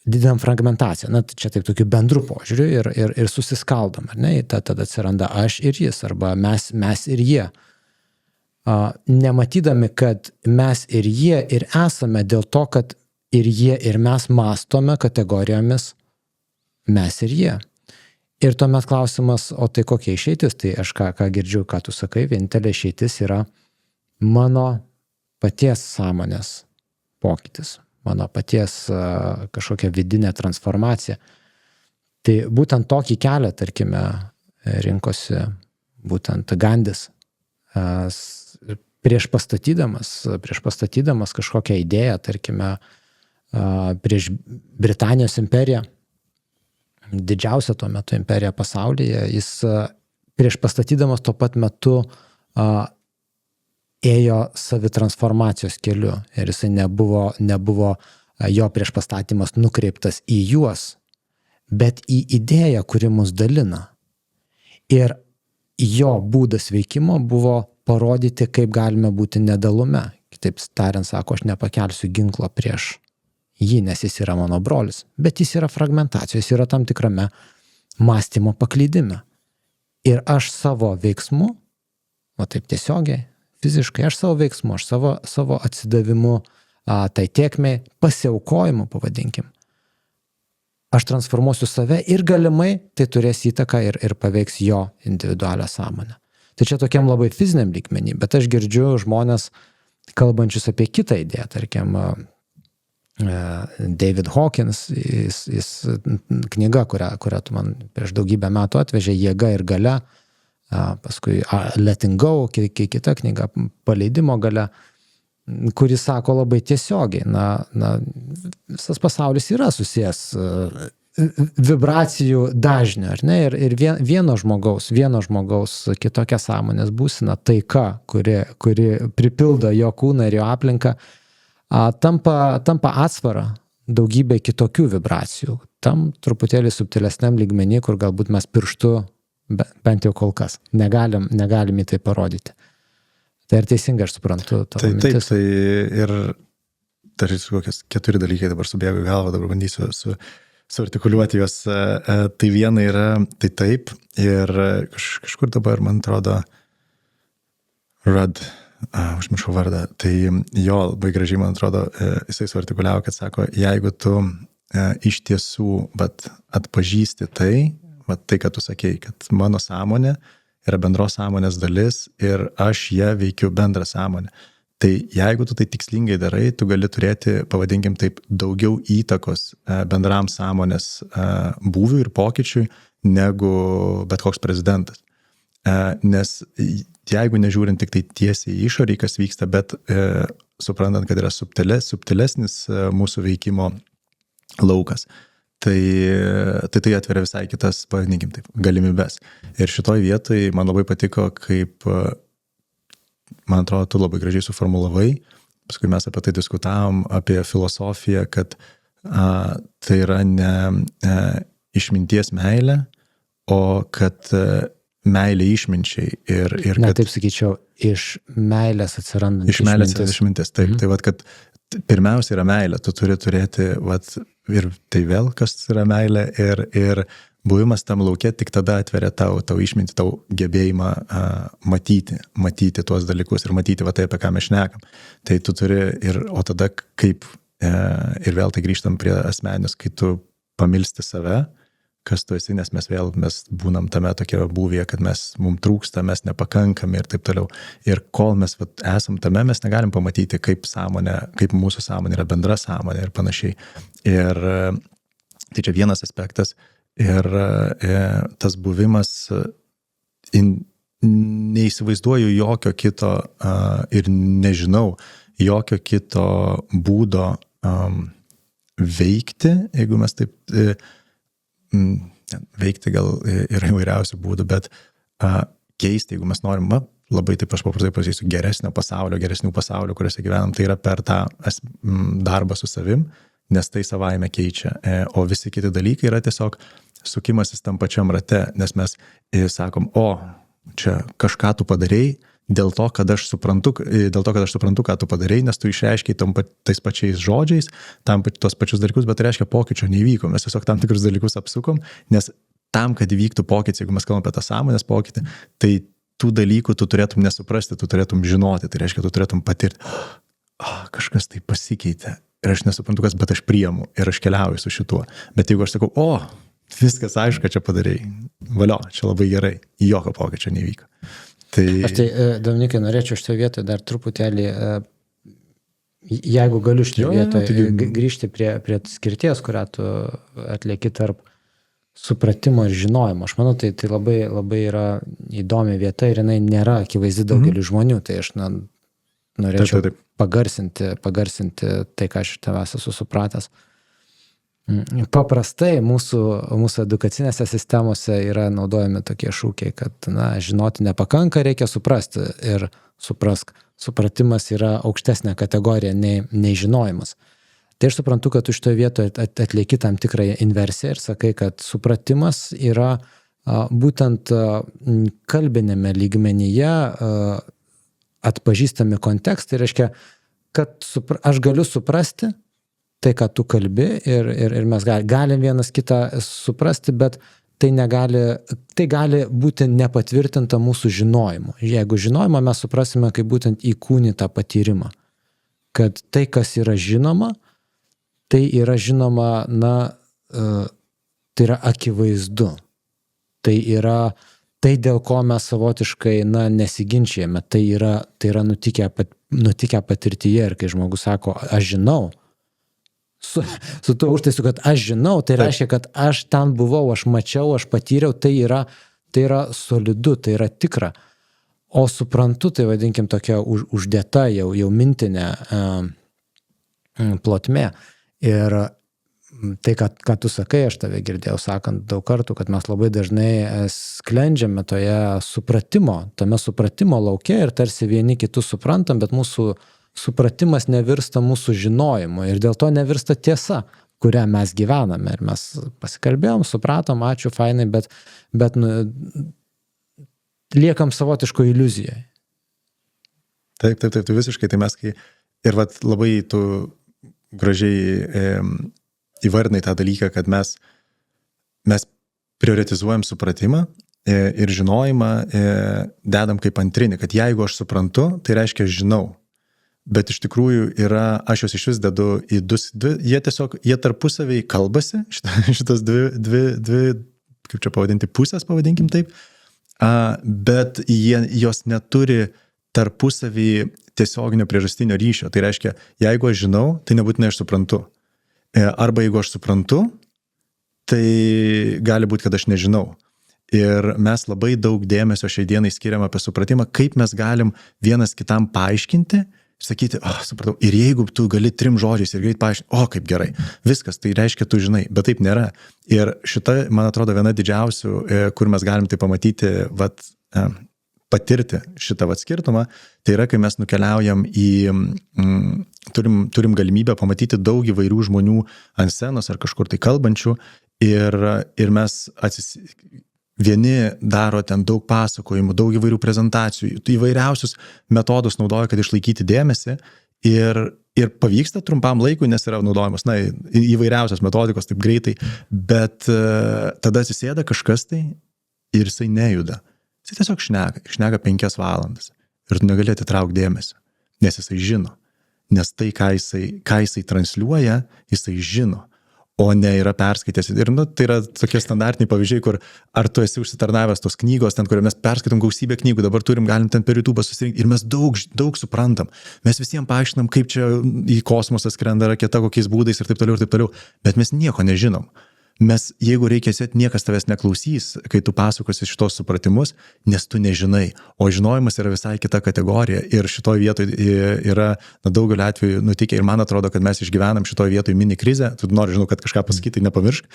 didinam fragmentaciją, čia taip tokiu bendru požiūriu ir susiskaldom, ar ne? Tada atsiranda aš ir jis, arba mes ir jie. Nematydami, kad mes ir jie ir esame dėl to, kad ir jie ir mes mąstome kategorijomis mes ir jie. Ir tuomet klausimas, o tai kokia išeitis? Tai aš ką girdžiu, ką tu sakai, vienintelė išeitis yra mano paties sąmonės pokytis, mano paties kažkokia vidinė transformacija. Tai būtent tokį kelią, tarkime, rinkosi būtent Gandis, prieš pastatydamas kažkokią idėją, tarkime, prieš Britanijos imperiją, didžiausia tuo metu imperija pasaulyje, jis prieš pastatydamas tuo pat metu ėjo savitransformacijos keliu ir jisai nebuvo jo prieš pastatymas nukreiptas į juos, bet į idėją, kuri mus dalina. Ir jo būdas veikimo buvo parodyti, kaip galime būti nedalume. Kitaip tariant, sako, aš nepakelsiu ginklo prieš jį, nes jis yra mano brolis, bet jis yra fragmentacijos, jis yra tam tikrame mąstymo paklydime. Ir aš savo veiksmu, o taip tiesiogiai, fiziškai, aš savo veiksmu, aš savo atsidavimu, tai tėkmei, pasiaukojimu, pavadinkim, aš transformuosiu save ir galimai tai turės įtaką ir paveiks jo individualią sąmonę. Tai čia tokiam labai fiziniam lygmenį, bet aš girdžiu žmonės kalbančius apie kitą idėją, tarkim, David Hawkins, jis knyga, kurią tu man prieš daugybę metų atvežė, Jėga ir galia, paskui Letting Go, kita knyga, Paleidimo galia, kuris sako labai tiesiogiai, visas pasaulis yra susijęs vibracijų dažnio, ar ne? Ir vieno žmogaus kitokia sąmonės būsena, taika, kuri pripildo jo kūną ir jo aplinką, tampa atsvara daugybė kitokių vibracijų. Tam truputėlį subtilesniam lygmenį, kur galbūt mes pirštu, bent jau kol kas, negalim į tai parodyti. Tai ir teisingai aš suprantu tavo mintis. Taip, tai ir dar kokias 4 dalykai dabar subėgo į galvą, dabar bandysiu suartikuliuoti juos. Tai viena yra, tai taip, ir kažkur dabar, man atrodo, užmiršau vardą, tai jo labai gražiai, man atrodo, jisai suartikuliavo, kad sako, jeigu tu iš tiesų atpažįsti tai, kad tu sakei, kad mano sąmonė yra bendros sąmonės dalis ir aš ją veikiu bendrą sąmonę. Tai jeigu tu tai tikslingai darai, tu gali turėti, pavadinkim taip, daugiau įtakos bendram sąmonės būviui ir pokyčiui negu bet koks prezidentas. Nes jeigu nežiūrint tik tai tiesiai į išorį, kas vyksta, bet suprantant, kad yra subtilesnis mūsų veikimo laukas, tai atveria visai kitas, pavadinkim taip, galimybes. Ir šitoj vietoj man labai patiko, kaip, man atrodo, tu labai gražiai suformulavai, paskui mes apie tai diskutavom, apie filosofiją, kad tai yra ne išminties meilė, o kad meilė išminčiai. Ir ne, taip sakyčiau, iš meilės atsiranda iš meilės išmintis. Taip, tai kad pirmiausia yra meilė, tu turi turėti, ir tai vėl, kas yra meilė, ir buvimas tam lauke tik tada atveria tau išmintį, tau gebėjimą matyti tuos dalykus ir matyti tai, apie ką mes šnekam. Tai tu turi, o tada kaip, ir vėl tai grįžtam prie asmenės, kai tu pamilsti save, kas tu esi, nes mes būnam tame tokia būvyje, kad mums trūksta, mes nepakankame ir taip toliau. Ir kol mes esam tame, mes negalim pamatyti, kaip mūsų sąmonė yra bendra sąmonė ir panašiai. Ir tai čia vienas aspektas. Ir tas buvimas, neįsivaizduoju jokio kito ir nežinau jokio kito būdo veikti, jeigu mes taip veikti gal yra įvairiausių būdų, bet keisti, jeigu mes norim, labai taip aš paprastai pasakysiu, geresnių pasaulių, kuriuose gyvenam, tai yra per tą darbą su savim, nes tai savaime keičia. O visi kiti dalykai yra tiesiog sukimasis tam pačiam rate, nes mes sakom, čia kažką tu padarei, dėl to, kad aš suprantu, ką tu padarei, nes tu išreiškiai tais pačiais žodžiais, tos pačius dalykus, bet tai reiškia pokyčio neįvyko. Mes tiesiog tam tikrus dalykus apsukom, nes tam, kad įvyktų pokytis, jeigu mes kalbam apie tą sąmonės pokytį, tai tų dalykų tu turėtum nesuprasti, tu turėtum žinoti, tai reiškia, tu turėtum patirti, kažkas tai pasikeitė ir aš nesuprantu, kas, bet aš priimu ir aš keliauju su šituo. Bet jeigu aš sakau, viskas aišku, čia padarei, valio, čia labai gerai, jokio pokyčio neįvyko. Aš tai, Dominikai, norėčiau šitoje vietoje dar truputėlį, jeigu galiu šitoje vietoje grįžti prie skirties, kurią tu atlieki tarp supratimo ir žinojimo. Aš manau, tai labai, labai yra įdomi vieta ir jinai nėra akivaizdi daugeliu žmonių. Tai aš norėčiau pagarsinti tai, ką aš tavęs esu supratęs. Paprastai mūsų edukacinėse sistemose yra naudojami tokie šūkiai, kad žinoti nepakanka, reikia suprasti ir suprask. Supratimas yra aukštesnė kategorija nei žinojimas. Tai aš suprantu, kad tu šitoje vietoje atlieki tam tikrą inversiją ir sakai, kad supratimas yra būtent kalbinėme lygmenyje atpažįstami kontekstai. Reiškia, kad aš galiu suprasti tai, ką tu kalbi ir mes galim vienas kitą suprasti, bet tai gali būti nepatvirtinta mūsų žinojimu. Jeigu žinojimą mes suprasime kaip būtent įkūnytą patyrimą, kad tai, kas yra žinoma, tai yra žinoma, tai yra akivaizdu. Tai yra tai, dėl ko mes savotiškai nesiginčijame, tai yra nutikę patirtyje ir kai žmogus sako, aš žinau, su tuo užtaisu, kad aš žinau, tai reiškia, kad aš ten buvau, aš mačiau, aš patyriau, tai yra solidu, tai yra tikra. O suprantu, tai vadinkim tokia uždėta jau mintinė plotmė. Ir tai, ką tu sakai, aš tave girdėjau sakant daug kartų, kad mes labai dažnai sklendžiame tame supratimo lauke ir tarsi vieni kitus suprantam, bet mūsų supratimas nevirsta mūsų žinojimu ir dėl to nevirsta tiesa, kurią mes gyvename. Ir mes pasikalbėjom, supratom, ačiū, fainai, bet liekam savotiško iliuzijoje. Taip, visiškai. Tai mes ir labai tu gražiai įvardinai tą dalyką, kad mes prioritizuojam supratimą ir žinojimą dedam kaip antrinį, kad jeigu aš suprantu, tai reiškia aš žinau. Bet iš tikrųjų aš juos iš vis dedu į jie tarpusaviai kalbasi, šitas dvi, kaip čia pavadinti, pusės, pavadinkim taip, bet jos neturi tarpusavį tiesioginio priežastinio ryšio. Tai reiškia, jeigu aš žinau, tai nebūtinai aš suprantu. Arba jeigu aš suprantu, tai gali būti, kad aš nežinau. Ir mes labai daug dėmesio šiai dienai skiriam apie supratimą, kaip mes galim vienas kitam paaiškinti, sakyti, supratau, ir jeigu tu gali 3 žodžiais ir greit paaiškinti, kaip gerai, viskas, tai reiškia, tu žinai, bet taip nėra. Ir šita, man atrodo, viena didžiausių, kur mes galim tai pamatyti, patirti šitą skirtumą, tai yra, kai mes nukeliaujam turim galimybę pamatyti daug įvairių žmonių ant scenos ar kažkur tai kalbančių ir mes vieni daro ten daug pasakojimų, daug įvairių prezentacijų, įvairiausius metodus naudoja, kad išlaikyti dėmesį ir pavyksta trumpam laikui, nes yra naudojamos, įvairiausios metodikos taip greitai, bet tada atsisėda kažkas tai ir jisai nejuda. Jisai tiesiog šneka 5 valandas ir tu negali atitraukti dėmesio, nes jisai žino, nes tai, ką jisai transliuoja, jisai žino. O ne yra perskaitęs. Ir tai yra tokie standartiniai pavyzdžiai, kur ar tu esi užsitarnavęs tos knygos, ten, kur mes perskaitom gausybę knygų, dabar galim ten per YouTube susirinkti ir mes daug suprantam. Mes visiems paaiškinam, kaip čia į kosmosą skrenda raketa, kokiais būdais ir taip toliau, bet mes nieko nežinom. Jeigu reikia sėti, niekas tavęs neklausys, kai tu pasakosi šitos supratimus, nes tu nežinai. O žinojimas yra visai kita kategorija ir šitoj vietoje yra daugelio atveju nutikę ir man atrodo, kad mes išgyvenam šitoj vietoje mini krizę. Tu nori, žinau, kad kažką pasakyti, tai nepamiršk,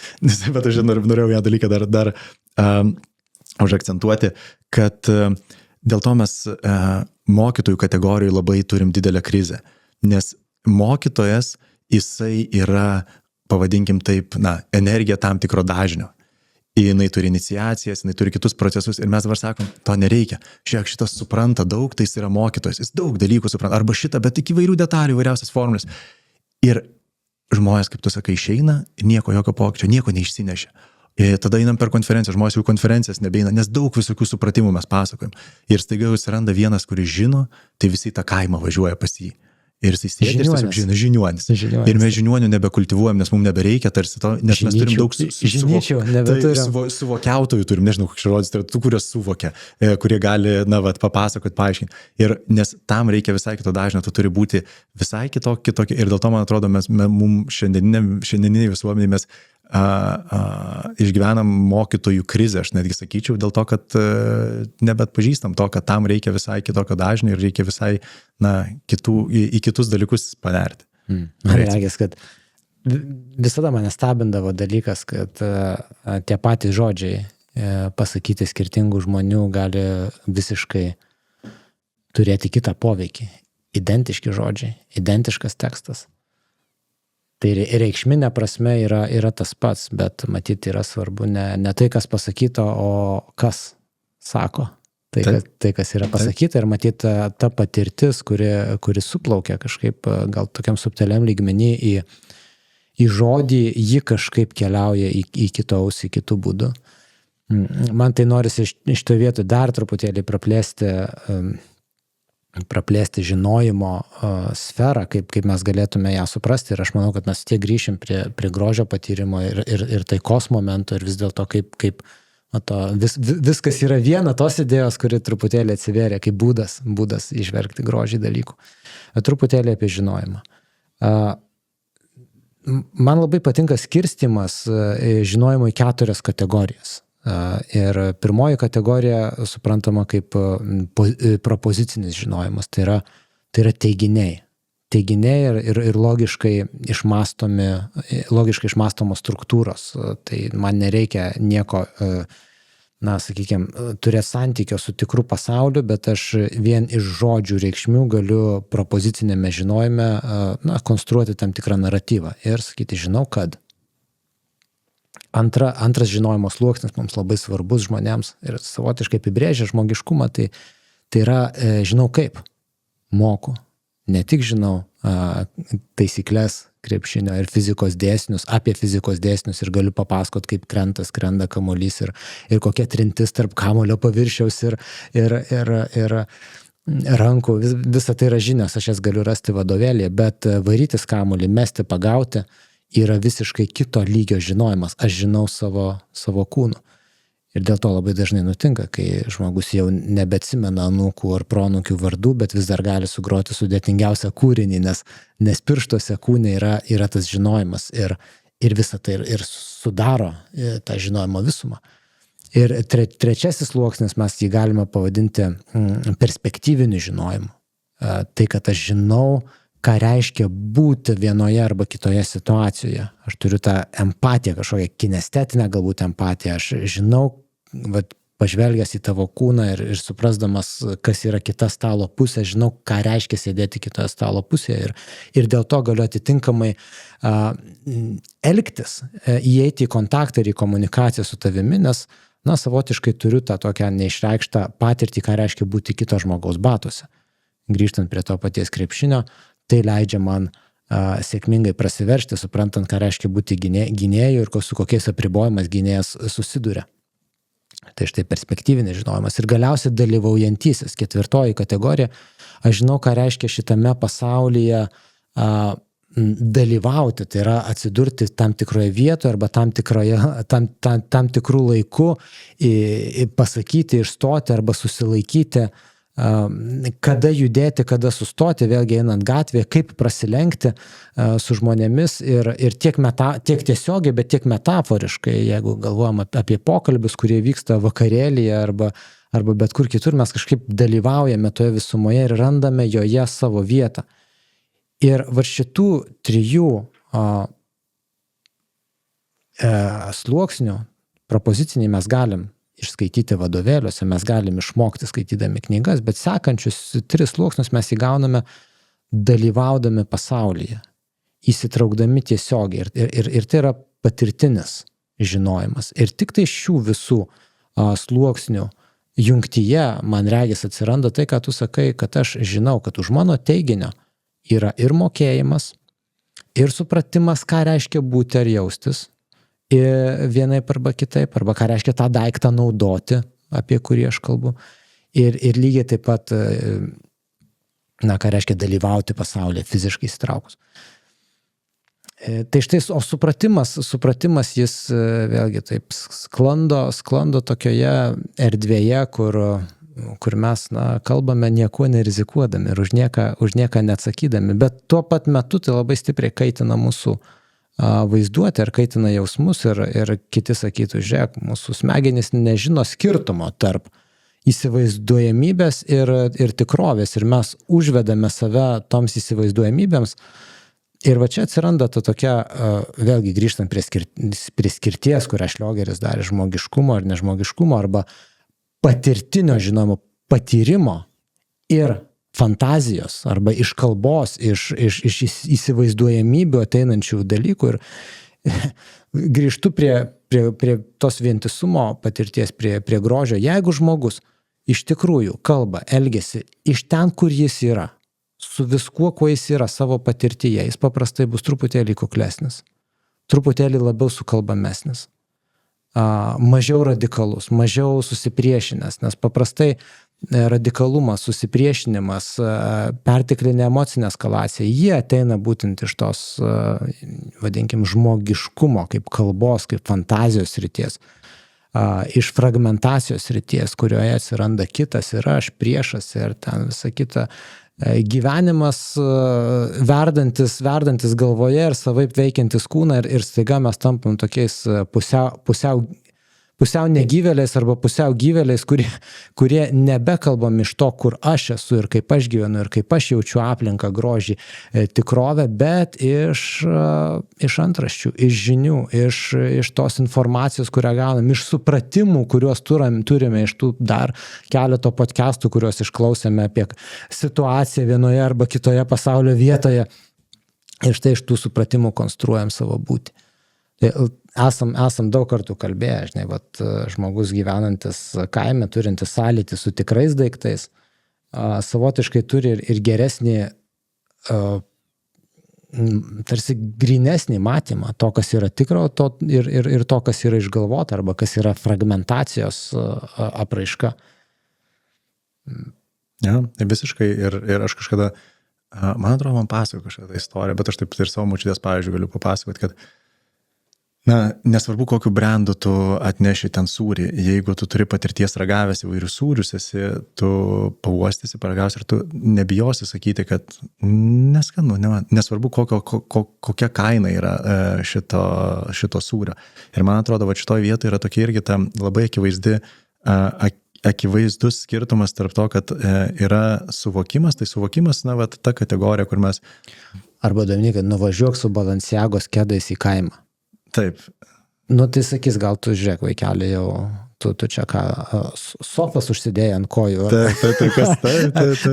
bet aš norėjau vieną dalyką dar užakcentuoti, kad dėl to mes mokytojų kategorijoje labai turim didelę krizę, nes mokytojas, jisai yra, pavadinkim taip, energija tam tikro dažnio. Jinai turi iniciacijas, jinai turi kitus procesus ir mes dabar sakom, to nereikia. Žiūrėk, šitas supranta daug, tai jis yra mokytojas, jis daug dalykų supranta, arba šitą, bet tik įvairių detalių, įvairiausias formulės. Ir žmonės, kaip tu sakai, išeina ir jokio pokyčio, nieko neišsinešia. Ir tada einam per konferenciją, žmonės jau konferencijas nebeina, nes daug visokių supratimų mes pasakojam. Ir staiga jau atsiranda vienas, kuris žino, tai visi tą kaimą važiuoja pas jį. Ir jis sėdi ir tiesiog žino, žiniuonis. Ir mes žiniuonių nebekultivuojam, nes mums nebereikia tarsi to, nes mes turim daug suvokiautojų, turim, nežinau, koks žodis, tai tų, kurios suvokia, kurie gali, papasakoti, paaiškinti. Ir nes tam reikia visai kito dažnio, tu turi būti visai kitokia. Ir dėl to, man atrodo, mums šiandieniniai visuomeniai mes išgyvenam mokytojų krizę, aš netgi sakyčiau, dėl to, kad nebetpažįstam to, kad tam reikia visai kitokio dažnio ir reikia visai į kitus dalykus panerti. Regis, kad visada mane stebindavo dalykas, kad tie patys žodžiai pasakyti skirtingų žmonių gali visiškai turėti kitą poveikį. Identiški žodžiai, identiškas tekstas. Tai reikšminė prasme yra tas pats, bet matyti yra svarbu ne tai, kas pasakyta, o kas sako. Tai kas yra pasakyta ir matyti ta patirtis, kuri suplaukia kažkaip gal tokiam subtiliam lygmenį į žodį, ji kažkaip keliauja į kitą ausį, kitų būdų. Man tai norisi iš to vietų dar truputėlį praplėsti žinojimo sferą, kaip mes galėtume ją suprasti ir aš manau, kad mes tiek grįšim prie grožio patyrimo ir taikos momento ir vis dėlto kaip viskas yra viena tos idėjos, kuri truputėlį atsivėrė kaip būdas išverkti grožį dalykų. Truputėlį apie žinojimą. Man labai patinka skirstymas žinojimo į 4 kategorijas. Ir pirmoji kategorija suprantama kaip propozicinis žinojimas, tai yra teiginiai. teiginiai ir logiškai išmąstomos struktūros. Tai man nereikia nieko, sakykime, turėti santykio su tikru pasauliu, bet aš vien iš žodžių reikšmių galiu propozicinėme žinojime konstruoti tam tikrą naratyvą ir sakyti, žinau, kad. Antras žinojimo sluoksnis mums labai svarbus žmonėms ir savotiškai apibrėžia žmogiškumą, tai yra žinau kaip, moku. Ne tik žinau taisyklės krepšinio ir fizikos dėsnius, apie fizikos dėsnius ir galiu papasakot, kaip skrenda kamuolys ir kokia trintis tarp kamuolio paviršiaus ir rankų. Visa tai yra žinios, aš jas galiu rasti vadovėlyje, bet varytis kamuolį, mesti, pagauti yra visiškai kito lygio žinojimas. Aš žinau savo kūnu. Ir dėl to labai dažnai nutinka, kai žmogus jau nebeatsimena anūkų ar proanūkių vardų, bet vis dar gali sugroti sudėtingiausią kūrinį, nes pirštuose kūne yra tas žinojimas ir visą tai ir sudaro tą žinojimo visumą. Ir trečiasis sluoksnis, mes jį galime pavadinti perspektyviniu žinojimu. Tai, kad aš žinau, ką reiškia būti vienoje arba kitoje situacijoje. Aš turiu tą empatiją, kažkokią kinestetinę galbūt empatiją. Aš žinau, pažvelgęs į tavo kūną ir suprasdamas, kas yra kita stalo pusė, žinau, ką reiškia sėdėti kitoje stalo pusėje ir dėl to galiu atitinkamai elgtis, įeiti į kontaktą ir į komunikaciją su tavimi, nes savotiškai turiu tą tokią neišreikštą patirtį, ką reiškia būti kito žmogaus batuose. Grįžtant prie to paties krepšinio, tai leidžia man sėkmingai prasiveržti, suprantant, ką reiškia būti gynėju ir su kokiais apribojimais gynėjas susiduria. Tai štai perspektyvinis žinojimas. Ir galiausiai dalyvaujantysis, ketvirtoji kategorija, aš žinau, ką reiškia šitame pasaulyje dalyvauti, tai yra atsidurti tam tikroje vietoje arba tam tikrų laiku, pasakyti, išstoti arba susilaikyti, kada judėti, kada sustoti, vėlgi einant gatvėje, kaip prasilenkti su žmonėmis ir tiek tiesiogiai, bet tiek metaforiškai, jeigu galvojam apie pokalbius, kurie vyksta vakarėlyje arba bet kur kitur, mes kažkaip dalyvaujame toje visumoje ir randame joje savo vietą. Ir va šitų trijų sluoksnių propoziciniai mes galim išskaityti vadovėliuose, mes galim išmokti skaitydami knygas, bet sekančius 3 sluoksnius mes įgauname dalyvaudami pasaulyje, įsitraukdami tiesiogiai. Ir tai yra patirtinis žinojimas. Ir tik tai šių visų sluoksnių jungtyje, man regis, atsiranda tai, ką tu sakai, kad aš žinau, kad už mano teiginio yra ir mokėjimas, ir supratimas, ką reiškia būti ar jaustis, vienaip arba kitaip, arba ką reiškia tą daiktą naudoti, apie kurį aš kalbu. Ir lygiai taip pat, ką reiškia dalyvauti pasaulyje, fiziškai įsitraukus. Tai štai, o supratimas jis vėlgi taip sklando tokioje erdvėje, kur mes kalbame nieko nerizikuodami ir už nieką neatsakydami, bet tuo pat metu tai labai stipriai kaitina mūsų vaizduoti ar kaitina jausmus ir kiti sakytų, žiūrėk, mūsų smegenys nežino skirtumo tarp įsivaizduojamybės ir tikrovės ir mes užvedame save toms įsivaizduojamybėms ir va čia atsiranda ta tokia, vėlgi grįžtant prie skirties, kurią Šliogeris darė, žmogiškumo ar nežmogiškumo arba patirtinio žinojimo, patyrimo ir fantazijos arba iš kalbos, iš įsivaizduojamybių ateinančių dalykų ir grįžtu prie tos vientisumo patirties, prie grožio. Jeigu žmogus iš tikrųjų kalba, elgiasi iš ten, kur jis yra, su viskuo, kuo jis yra savo patirtyje, jis paprastai bus truputėlį kuklesnis, truputėlį labiau sukalbamesnis, mažiau radikalus, mažiau susipriešinęs, nes paprastai radikalumas, susipriešinimas, perteklinė emocinė eskalacija, jie ateina būtent iš tos, vadinkim, žmogiškumo, kaip kalbos, kaip fantazijos srities, iš fragmentacijos srities, kurioje atsiranda kitas ir aš, priešas ir ten visa kita. Gyvenimas verdantis galvoje ir savaip veikiantis kūną ir staiga mes tampam tokiais pusiau negyvėliais arba pusiau gyvėliais, kurie nebekalbam iš to, kur aš esu ir kaip aš gyvenu ir kaip aš jaučiu aplinką, grožį, tikrovę, bet iš antraščių, iš žinių, iš tos informacijos, kurią gaunam, iš supratimų, kuriuos turime iš tų dar keleto podcastų, kuriuos išklausėme apie situaciją vienoje arba kitoje pasaulio vietoje. Ir štai iš tų supratimų konstruojam savo būtį. Esam daug kartų kalbėję, žinai, žmogus gyvenantis kaime, turintis sąlytį su tikrais daiktais, savotiškai turi ir geresnį, tarsi grynesnį matymą to, kas yra tikro, ir to, kas yra išgalvota, arba kas yra fragmentacijos apraiška. Ja, visiškai. Ir aš kažkada, man atrodo, man pasakoju kažką tą istoriją, bet aš taip ir savo močiutės pavyzdžiui galiu papasakoti, kad nesvarbu, kokiu brandu tu atneši ten sūrį, jeigu tu turi patirties ragavęs įvairius sūrius, tu pauostysi, paragausi ir tu nebijosi sakyti, kad neskanu, nesvarbu, kokia kaina yra šito sūrio. Ir man atrodo, va šitoj vietoje yra tokia irgi ta labai akivaizdus skirtumas tarp to, kad yra suvokimas, tai suvokimas, ta kategorija, kur mes... Arba Dominykai, nuvažiuok su Balenciagos kedais į kaimą. Taip. Tai sakys, gal tu žiūrėk, vaikeli, jau tu čia ką, sofas užsidėjai ant kojų.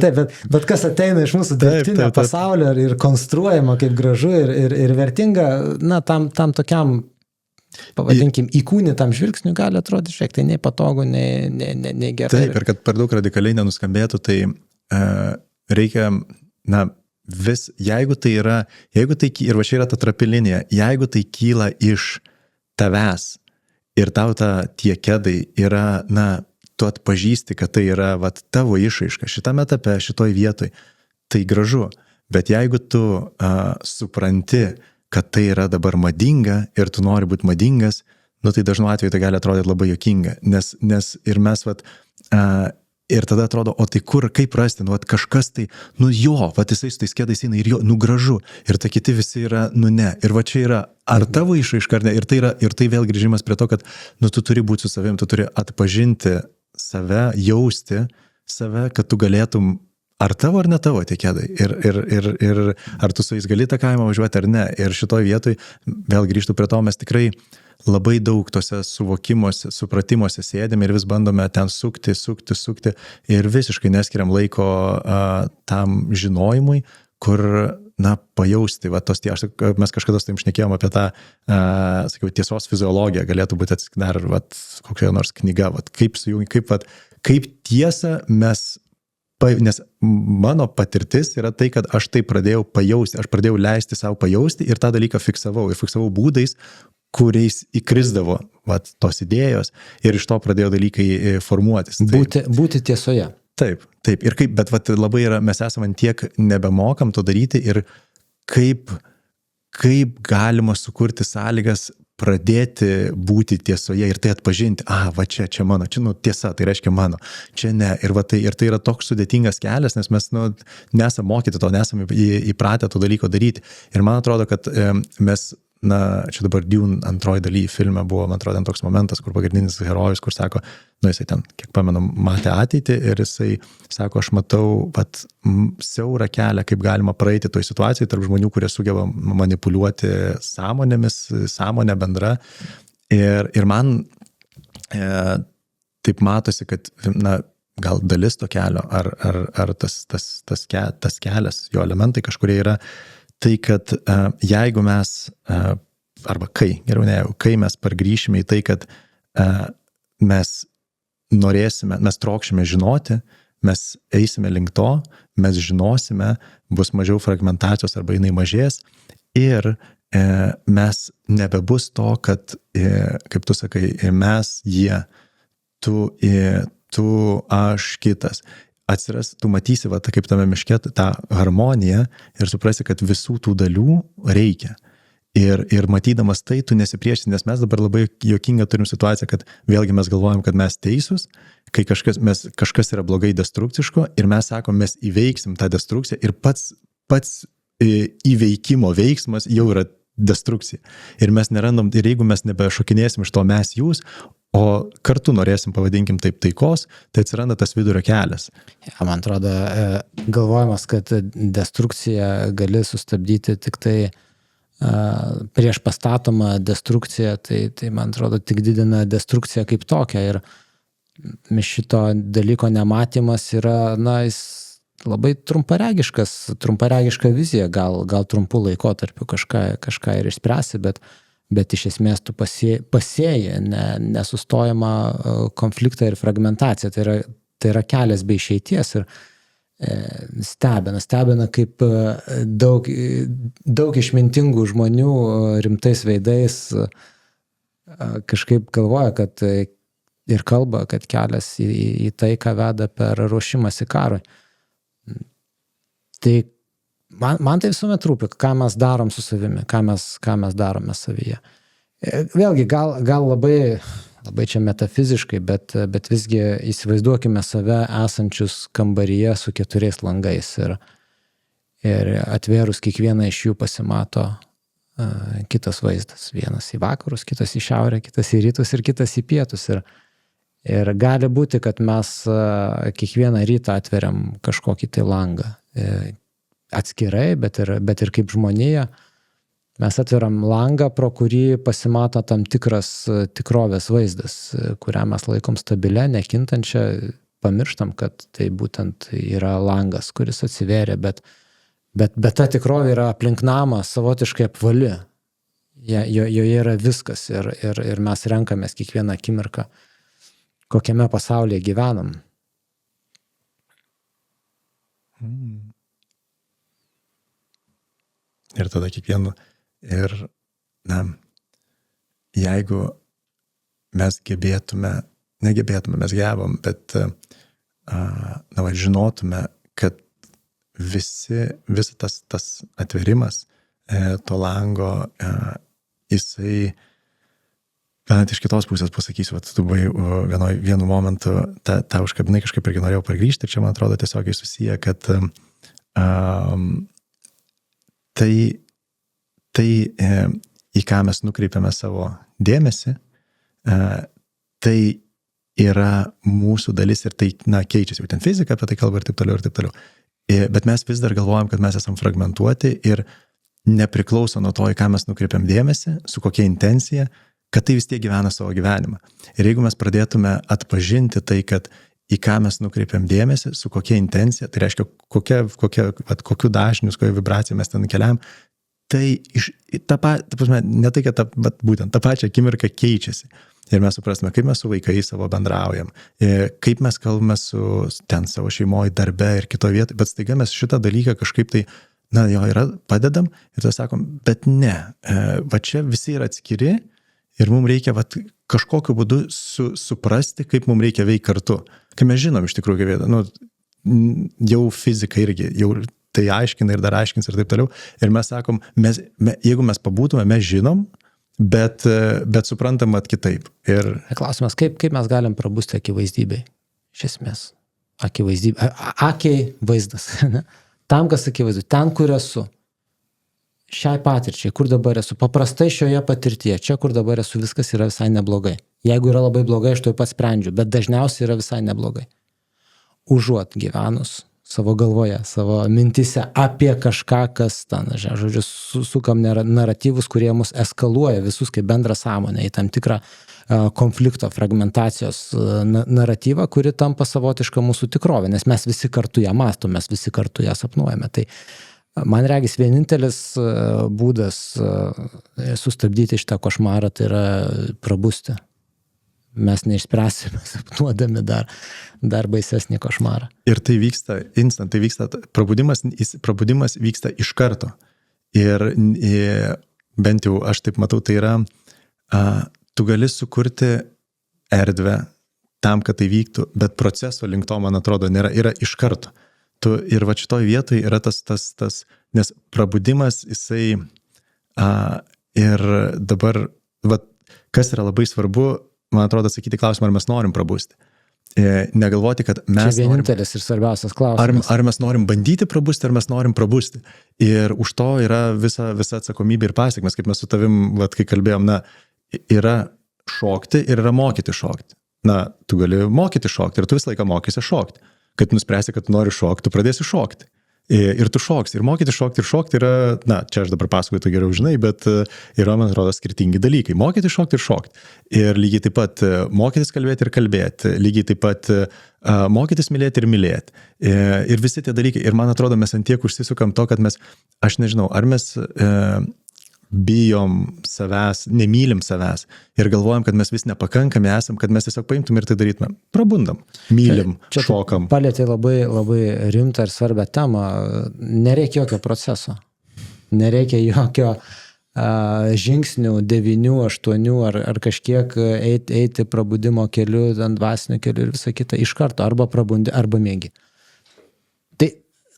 Taip. Bet kas ateina iš mūsų dirbtinio pasaulio ir konstruojama kaip gražu ir vertinga, tam tokiam, pavadinkim, įkūnytam žvilgsniui gali atrodyti šiek tiek nei patogu, nei gerai. Taip, ir kad per daug radikaliai nenuskambėtų, tai reikia, jeigu tai, ir va čia yra ta trapi linija, jeigu tai kyla iš tavęs ir tau tie kedai yra, tu atpažįsti, kad tai yra tavo išraiška šitame etape, šitoj vietoj, tai gražu. Bet jeigu tu supranti, kad tai yra dabar madinga ir tu nori būti madingas, tai dažnu atveju tai gali atrodyti labai juokinga, nes ir mes ir tada atrodo, o tai kur, kaip rasti, kažkas tai, jisai su tais kedais eina ir gražu, ir ta kiti visi yra, ne, ir va čia yra, ar tavo išraiška, ar ne, ir tai vėl grįžimas prie to, kad, tu turi būti su savim, tu turi atpažinti save, jausti save, kad tu galėtum, ar tavo ar ne tavo tie kedai, ir ar tu su jais gali tą kaimą važiuoti ar ne, ir šitoj vietoj, vėl grįžtu prie to, mes tikrai labai daug tose suvokimuose, supratimuose sėdėme ir vis bandome ten sukti ir visiškai neskiriam laiko tam žinojimui, kur, pajausti, mes kažkada su tavim šnekėjom apie tą, sakiau, tiesos fiziologiją, galėtų būti dar, kokia nors knyga, kaip tiesą mes, nes mano patirtis yra tai, kad aš tai pradėjau pajausti, aš pradėjau leisti savo pajausti ir tą dalyką fiksavau būdais, kuriais įkrisdavo tos idėjos ir iš to pradėjo dalykai formuotis. Būti tiesoje. Taip. Bet labai yra, mes esame tiek nebemokam to daryti ir kaip galima sukurti sąlygas pradėti būti tiesoje ir tai atpažinti, čia mano, čia tiesa, tai reiškia mano, čia ne. Ir tai yra toks sudėtingas kelias, nes mes nesame mokyti to, nesame įpratę to dalyko daryti. Ir man atrodo, kad mes čia dabar Dune antroji daly filme buvo, man atrodo, toks momentas, kur pagrindinis herojus, kur sako, jisai ten, kiek pamenu, matė ateitį ir jisai sako, aš matau siaurą kelią, kaip galima praeiti toj situacijai tarp žmonių, kurie sugeba manipuliuoti sąmonėmis, sąmonė bendra. Ir man taip matosi, kad, gal dalis to kelio, ar tas kelias, jo elementai kažkurie yra, tai, kad jeigu mes, arba kai mes pargrįšime į tai, kad mes norėsime, mes trokšime žinoti, mes eisime link to, mes žinosime, bus mažiau fragmentacijos arba jinai mažės ir mes nebebus to, kad, kaip tu sakai, mes, jie, tu, aš, kitas. Atsiras, tu matysi, kaip tame miške, tą harmoniją ir suprasi, kad visų tų dalių reikia. Ir matydamas tai, tu nesipriešini, nes mes dabar labai juokingą turim situaciją, kad vėlgi mes galvojam, kad mes teisūs, kai kažkas yra blogai destrukciško ir mes sakom, mes įveiksim tą destrukciją ir pats įveikimo veiksmas jau yra destrukcija. Ir mes nerandam, ir jeigu mes nebešokinėsim iš to mes jūs, o kartu norėsim, pavadinkim taip, taikos, tai atsiranda tas vidurio kelias. Ja, man atrodo, galvojimas, kad destrukciją gali sustabdyti tik tai prieš pastatomą destrukciją, tai man atrodo tik didina destrukciją kaip tokią ir šito dalyko nematymas yra, jis labai trumparegiška vizija, gal trumpų laikotarpių kažką ir išspręsi, bet iš esmės tu pasėji nesustojamą konfliktą ir fragmentaciją. Tai yra kelias be išeities ir stebina kaip daug išmintingų žmonių rimtais veidais kažkaip galvoja, kad ir kalba, kad kelias į tai, ką veda per ruošimąsi karui. Tai man tai visuomet rūpi, ką mes darom su savimi, ką mes darome savyje. Vėlgi, gal labai čia metafiziškai, bet visgi įsivaizduokime save esančius kambaryje su 4 langais ir atvėrus kiekvieną iš jų pasimato kitas vaizdas. Vienas į vakarus, kitas į šiaurę, kitas į rytus ir kitas į pietus. Ir gali būti, kad mes kiekvieną rytą atveriam kažkokį tai langą. Atskirai, bet ir kaip žmonija. Mes atveriam langą, pro kurį pasimato tam tikras tikrovės vaizdas, kurią mes laikom stabilę, nekintančią, pamirštam, kad tai būtent yra langas, kuris atsivėrė, bet ta tikrovė yra aplink namą savotiškai apvali. Joje yra viskas ir mes renkamės kiekvieną akimirką, kokiame pasaulyje gyvenam. Ir tada jeigu mes mes gebam, bet žinotume, kad visas tas atverimas to lango, jisai, bet iš kitos pusės pasakysiu, tu buvai vienu momentu tą užkabinai, kažkaip irgi norėjau pargrįžti, ir čia, man atrodo, tiesiog susiję, kad tai į ką mes nukreipiame savo dėmesį, tai yra mūsų dalis ir tai, keičiasi, jau ten fizika apie tai kalba ir taip toliau, ir taip toliau. Bet mes vis dar galvojam, kad mes esam fragmentuoti ir nepriklauso nuo to, į ką mes nukreipiam dėmesį, su kokia intencija, kad tai vis tiek gyvena savo gyvenimą. Ir jeigu mes pradėtume atpažinti tai, kad į ką mes nukreipiam dėmesį, su kokia intencija, tai reiškia, kokiu dažnius, kokią vibraciją mes ten keliam, tai ne tai, kad būtent tą pačią akimirką keičiasi. Ir mes suprastume, kaip mes su vaikais savo bendraujam, kaip mes kalbame su ten savo šeimoje, darbe ir kitoje vietoje, bet staiga mes šitą dalyką kažkaip tai, padedam ir tai sakom, bet ne, čia visi yra atskiri ir mums reikia kažkokiu būdu suprasti, kaip mums reikia veikti kartu. Kai mes žinom iš tikrųjų, jau fizika irgi, jau tai aiškina ir dar aiškins ir taip toliau. Ir mes sakom, jeigu mes pabūtume, mes žinom, bet suprantam kitaip. Ir klausimas, kaip mes galim prabusti akivaizdybei? Iš esmės. Akivaizdybė. Akiai vaizdas. Tam, kas akivaizdu. Ten, kur esu. Šiai patirčiai, kur dabar esu. Paprastai šioje patirtyje. Čia, kur dabar esu, viskas yra visai neblogai. Jeigu yra labai blogai, aš to pats sprendžiu. Bet dažniausiai yra visai neblogai. Užuot gyvenus savo galvoje, savo mintise apie kažką, kas ten, žodžiu, sukam naratyvus, kurie mus eskaluoja visus kaip bendrą sąmonę į tam tikrą konflikto, fragmentacijos naratyvą, kuri tampa savotiška mūsų tikrovė, nes mes visi kartu ją mąstom, mes visi kartu ją sapnuojame. Tai man regis vienintelis būdas sustabdyti šitą košmarą, tai yra prabusti. Mes neišspręsime, sapnuodami dar baisesnį košmarą. Ir tai vyksta instant, tai vyksta, prabudimas vyksta iš karto. Ir bent jau aš taip matau, tai yra, tu gali sukurti erdvę tam, kad tai vyktų, bet proceso link to, man atrodo, nėra, yra iš karto. Ir šitoj vietoj yra tas, nes prabudimas, jisai, ir dabar, kas yra labai svarbu, man atrodo, sakyti klausimą, ar mes norim prabusti. Negalvoti, kad mes čia vienintelis ir svarbiausias klausimas. Ar mes norim bandyti prabusti, ar mes norim prabusti. Ir už to yra visa atsakomybė ir pasiekmes, kaip mes su tavim, kai kalbėjom, yra šokti ir yra mokyti šokti. Na, tu gali mokyti šokti ir tu visą laiką mokysi šokti. Kad nuspręsi, kad tu nori šokti, tu pradėsi šokti. Ir tu šoksi. Ir mokyti šokti ir šokti yra, na, čia aš dabar pasakoju, tu geriau žinai, bet yra, man atrodo, skirtingi dalykai. Mokyti šokti ir šokti. Ir lygiai taip pat mokytis kalbėti ir kalbėti. Lygiai taip pat mokytis mylėti ir mylėti. Ir visi tie dalykai. Ir man atrodo, mes ant tiek užsisukam to, kad mes, aš nežinau, ar mes bijom savęs, nemylim savęs ir galvojam, kad mes vis nepakankami esam, kad mes tiesiog paimtum ir tai darytume. Prabundam, mylim, čia šokam. Palėtė labai, labai rimtą ir svarbią temą. Nereikia jokio proceso. Nereikia jokio žingsnių 9, 8 ar kažkiek eiti prabudimo keliu, ant dvasinio keliu ir visą kitą. Iš karto arba prabundi, arba mėgi. Tai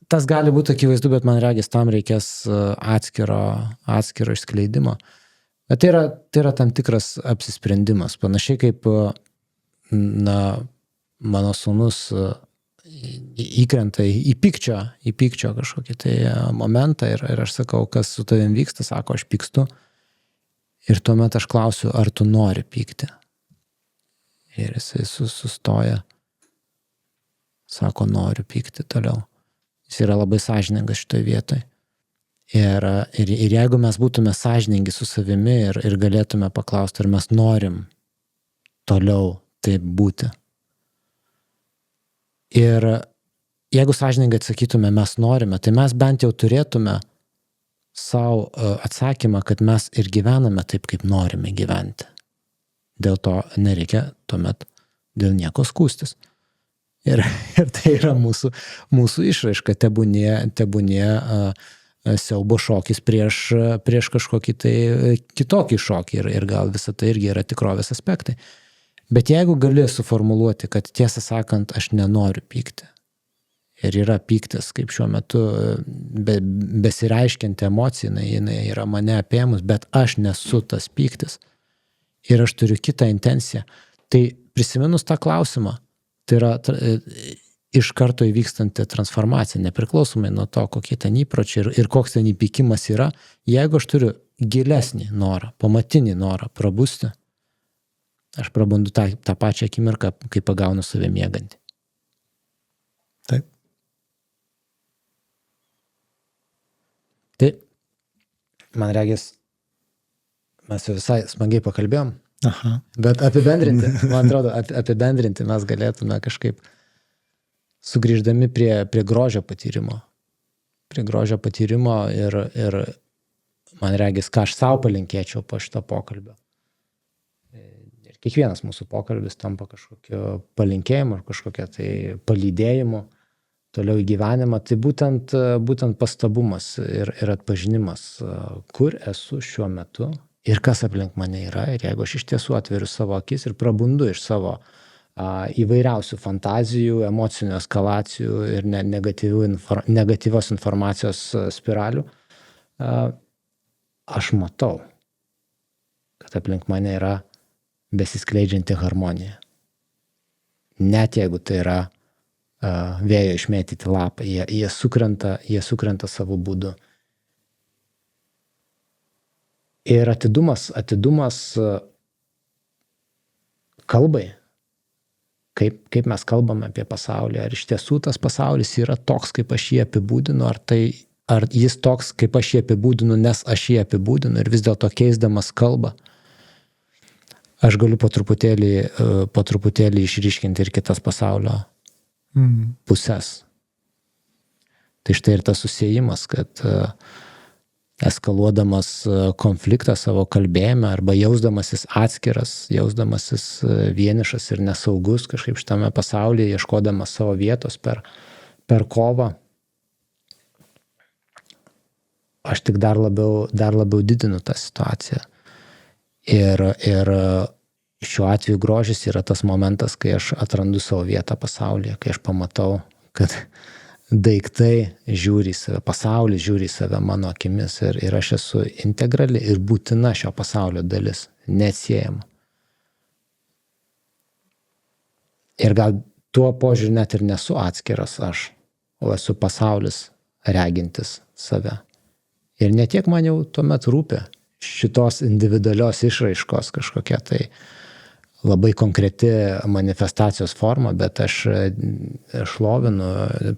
tas gali būti akivaizdu, bet man regis, tam reikės atskiro išskleidimo. Bet tai yra tam tikras apsisprendimas. Panašiai kaip, na, mano sūnus įkrenta į pykčio kažkokį tai momentą ir aš sakau, kas su tavim vyksta, sako, aš pykstu. Ir tuomet aš klausiu, ar tu nori pykti. Ir jisai sustoja, sako, noriu pykti toliau. Jis yra labai sąžiningas šitoje vietoje. Ir jeigu mes būtume sąžiningi su savimi ir galėtume paklausti, ar mes norim toliau taip būti. Ir jeigu sąžiningai atsakytume, mes norime, tai mes bent jau turėtume savo atsakymą, kad mes ir gyvename taip, kaip norime gyventi. Dėl to nereikia tuomet dėl nieko skųstis. Ir tai yra mūsų išraiška, tebūnie siaubo šokis prieš kažkokį tai kitokį šokį ir gal visą tai irgi yra tikrovės aspektai. Bet jeigu gali suformuluoti, kad tiesą sakant, aš nenoriu pykti ir yra pyktis, kaip šiuo metu besireiškianti emocija, jinai yra mane apėmus, bet aš nesu tas pyktis ir aš turiu kitą intenciją, tai prisiminus tą klausimą, tai yra iš karto įvykstanti transformacija, nepriklausomai nuo to, kokie ten įpročiai ir koks ten įpykimas yra. Jeigu aš turiu gilesnį norą, pamatinį norą prabusti, aš prabundu tą pačią akimirką, kai pagaunu save miegantį. Taip. Tai, man regis, mes jau visai smagiai pakalbėjom. Aha. Bet apibendrinti, man atrodo, mes galėtume kažkaip sugrįždami prie grožio patyrimo. Prie grožio patyrimo ir man regis, ką aš savo palinkėčiau po šito pokalbio. Ir kiekvienas mūsų pokalbis tampa kažkokio palinkėjimu ar kažkokia tai palydėjimu toliau į gyvenimą. Tai būtent pastabumas ir atpažinimas, kur esu šiuo metu. Ir kas aplink mane yra, ir jeigu aš iš tiesų atveriu savo akis ir prabundu iš savo įvairiausių fantazijų, emocinių eskalacijų ir negatyvios informacijos spiralių, aš matau, kad aplink mane yra besiskleidžianti harmonija. Net jeigu tai yra vėjo išmėtyti lapai, jie sukrenta savo būdu. Ir atidumas kalbai, kaip mes kalbame apie pasaulį, ar iš tiesų tas pasaulis yra toks, kaip aš jį apibūdinu, ar jis toks, kaip aš jį apibūdinu, nes aš jį apibūdinu ir vis dėlto keisdamas kalbą, aš galiu po truputėlį išryškinti ir kitas pasaulio pusės. Tai štai ir tas susiejimas, kad eskaluodamas konfliktą savo kalbėjime arba jausdamasis atskiras, jausdamasis vienišas ir nesaugus kažkaip šitame pasaulyje, ieškodamas savo vietos per kovą, aš tik dar labiau didinu tą situaciją. Ir šiuo atveju grožis yra tas momentas, kai aš atrandu savo vietą pasaulyje, kai aš pamatau, kad daiktai žiūri į save, pasaulis žiūri į save mano akimis ir aš esu integrali ir būtina šio pasaulio dalis, neatsiejama. Ir gal tuo požiūriu net ir nesu atskiras aš, o esu pasaulis regintis save. Ir ne tiek man jau tuomet rūpi šitos individualios išraiškos kažkokia tai labai konkreti manifestacijos forma, bet aš šlovinu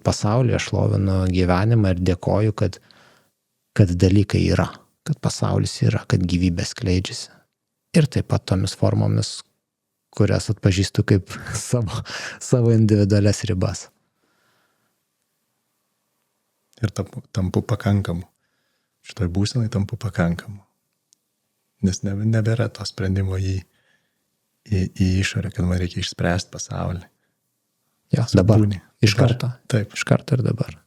pasaulį, aš šlovinu gyvenimą ir dėkoju, kad dalykai yra, kad pasaulis yra, kad gyvybė skleidžiasi. Ir taip pat tomis formomis, kurias atpažįstu kaip savo individualias ribas. Ir tampu pakankamu. Šitoj būsenai tampu pakankamu. Nes nebėra to sprendimo į išorę, kad man reikia išspręsti pasaulį. Jo, dabar, iš karto. Taip. Iš karto ir dabar.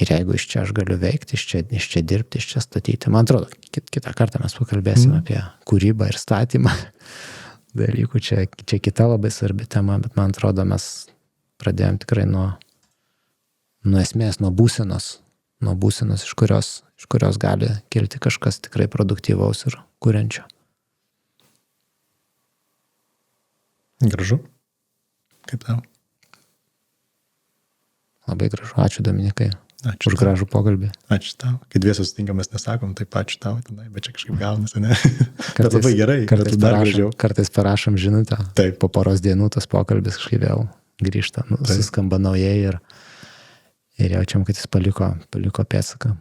Ir jeigu iš čia aš galiu veikti, iš čia dirbti, iš čia statyti. Man atrodo, kitą kartą mes pakalbėsim apie kūrybą ir statymą. Dalykų čia kita labai svarbi tema, bet man atrodo, mes pradėjom tikrai nuo esmės, nuo būsenos, iš kurios gali kilti kažkas tikrai produktyvaus ir kuriančio. Gražu. Kaip tau? Labai gražu. Ačiū, Dominikai. Ačiū už gražų pokalbį. Ačiū tau. Kai dviese susitinkamės nesakom, taip ačiū tau, bet čia kažkaip gaunasi, ne? Bet labai gerai. Kartais parašom žinutę. Taip. Po poros dienų tas pokalbis kažkaip vėl grįžta, suskamba naujai ir jaučiam, kad jis paliko pėdsaką.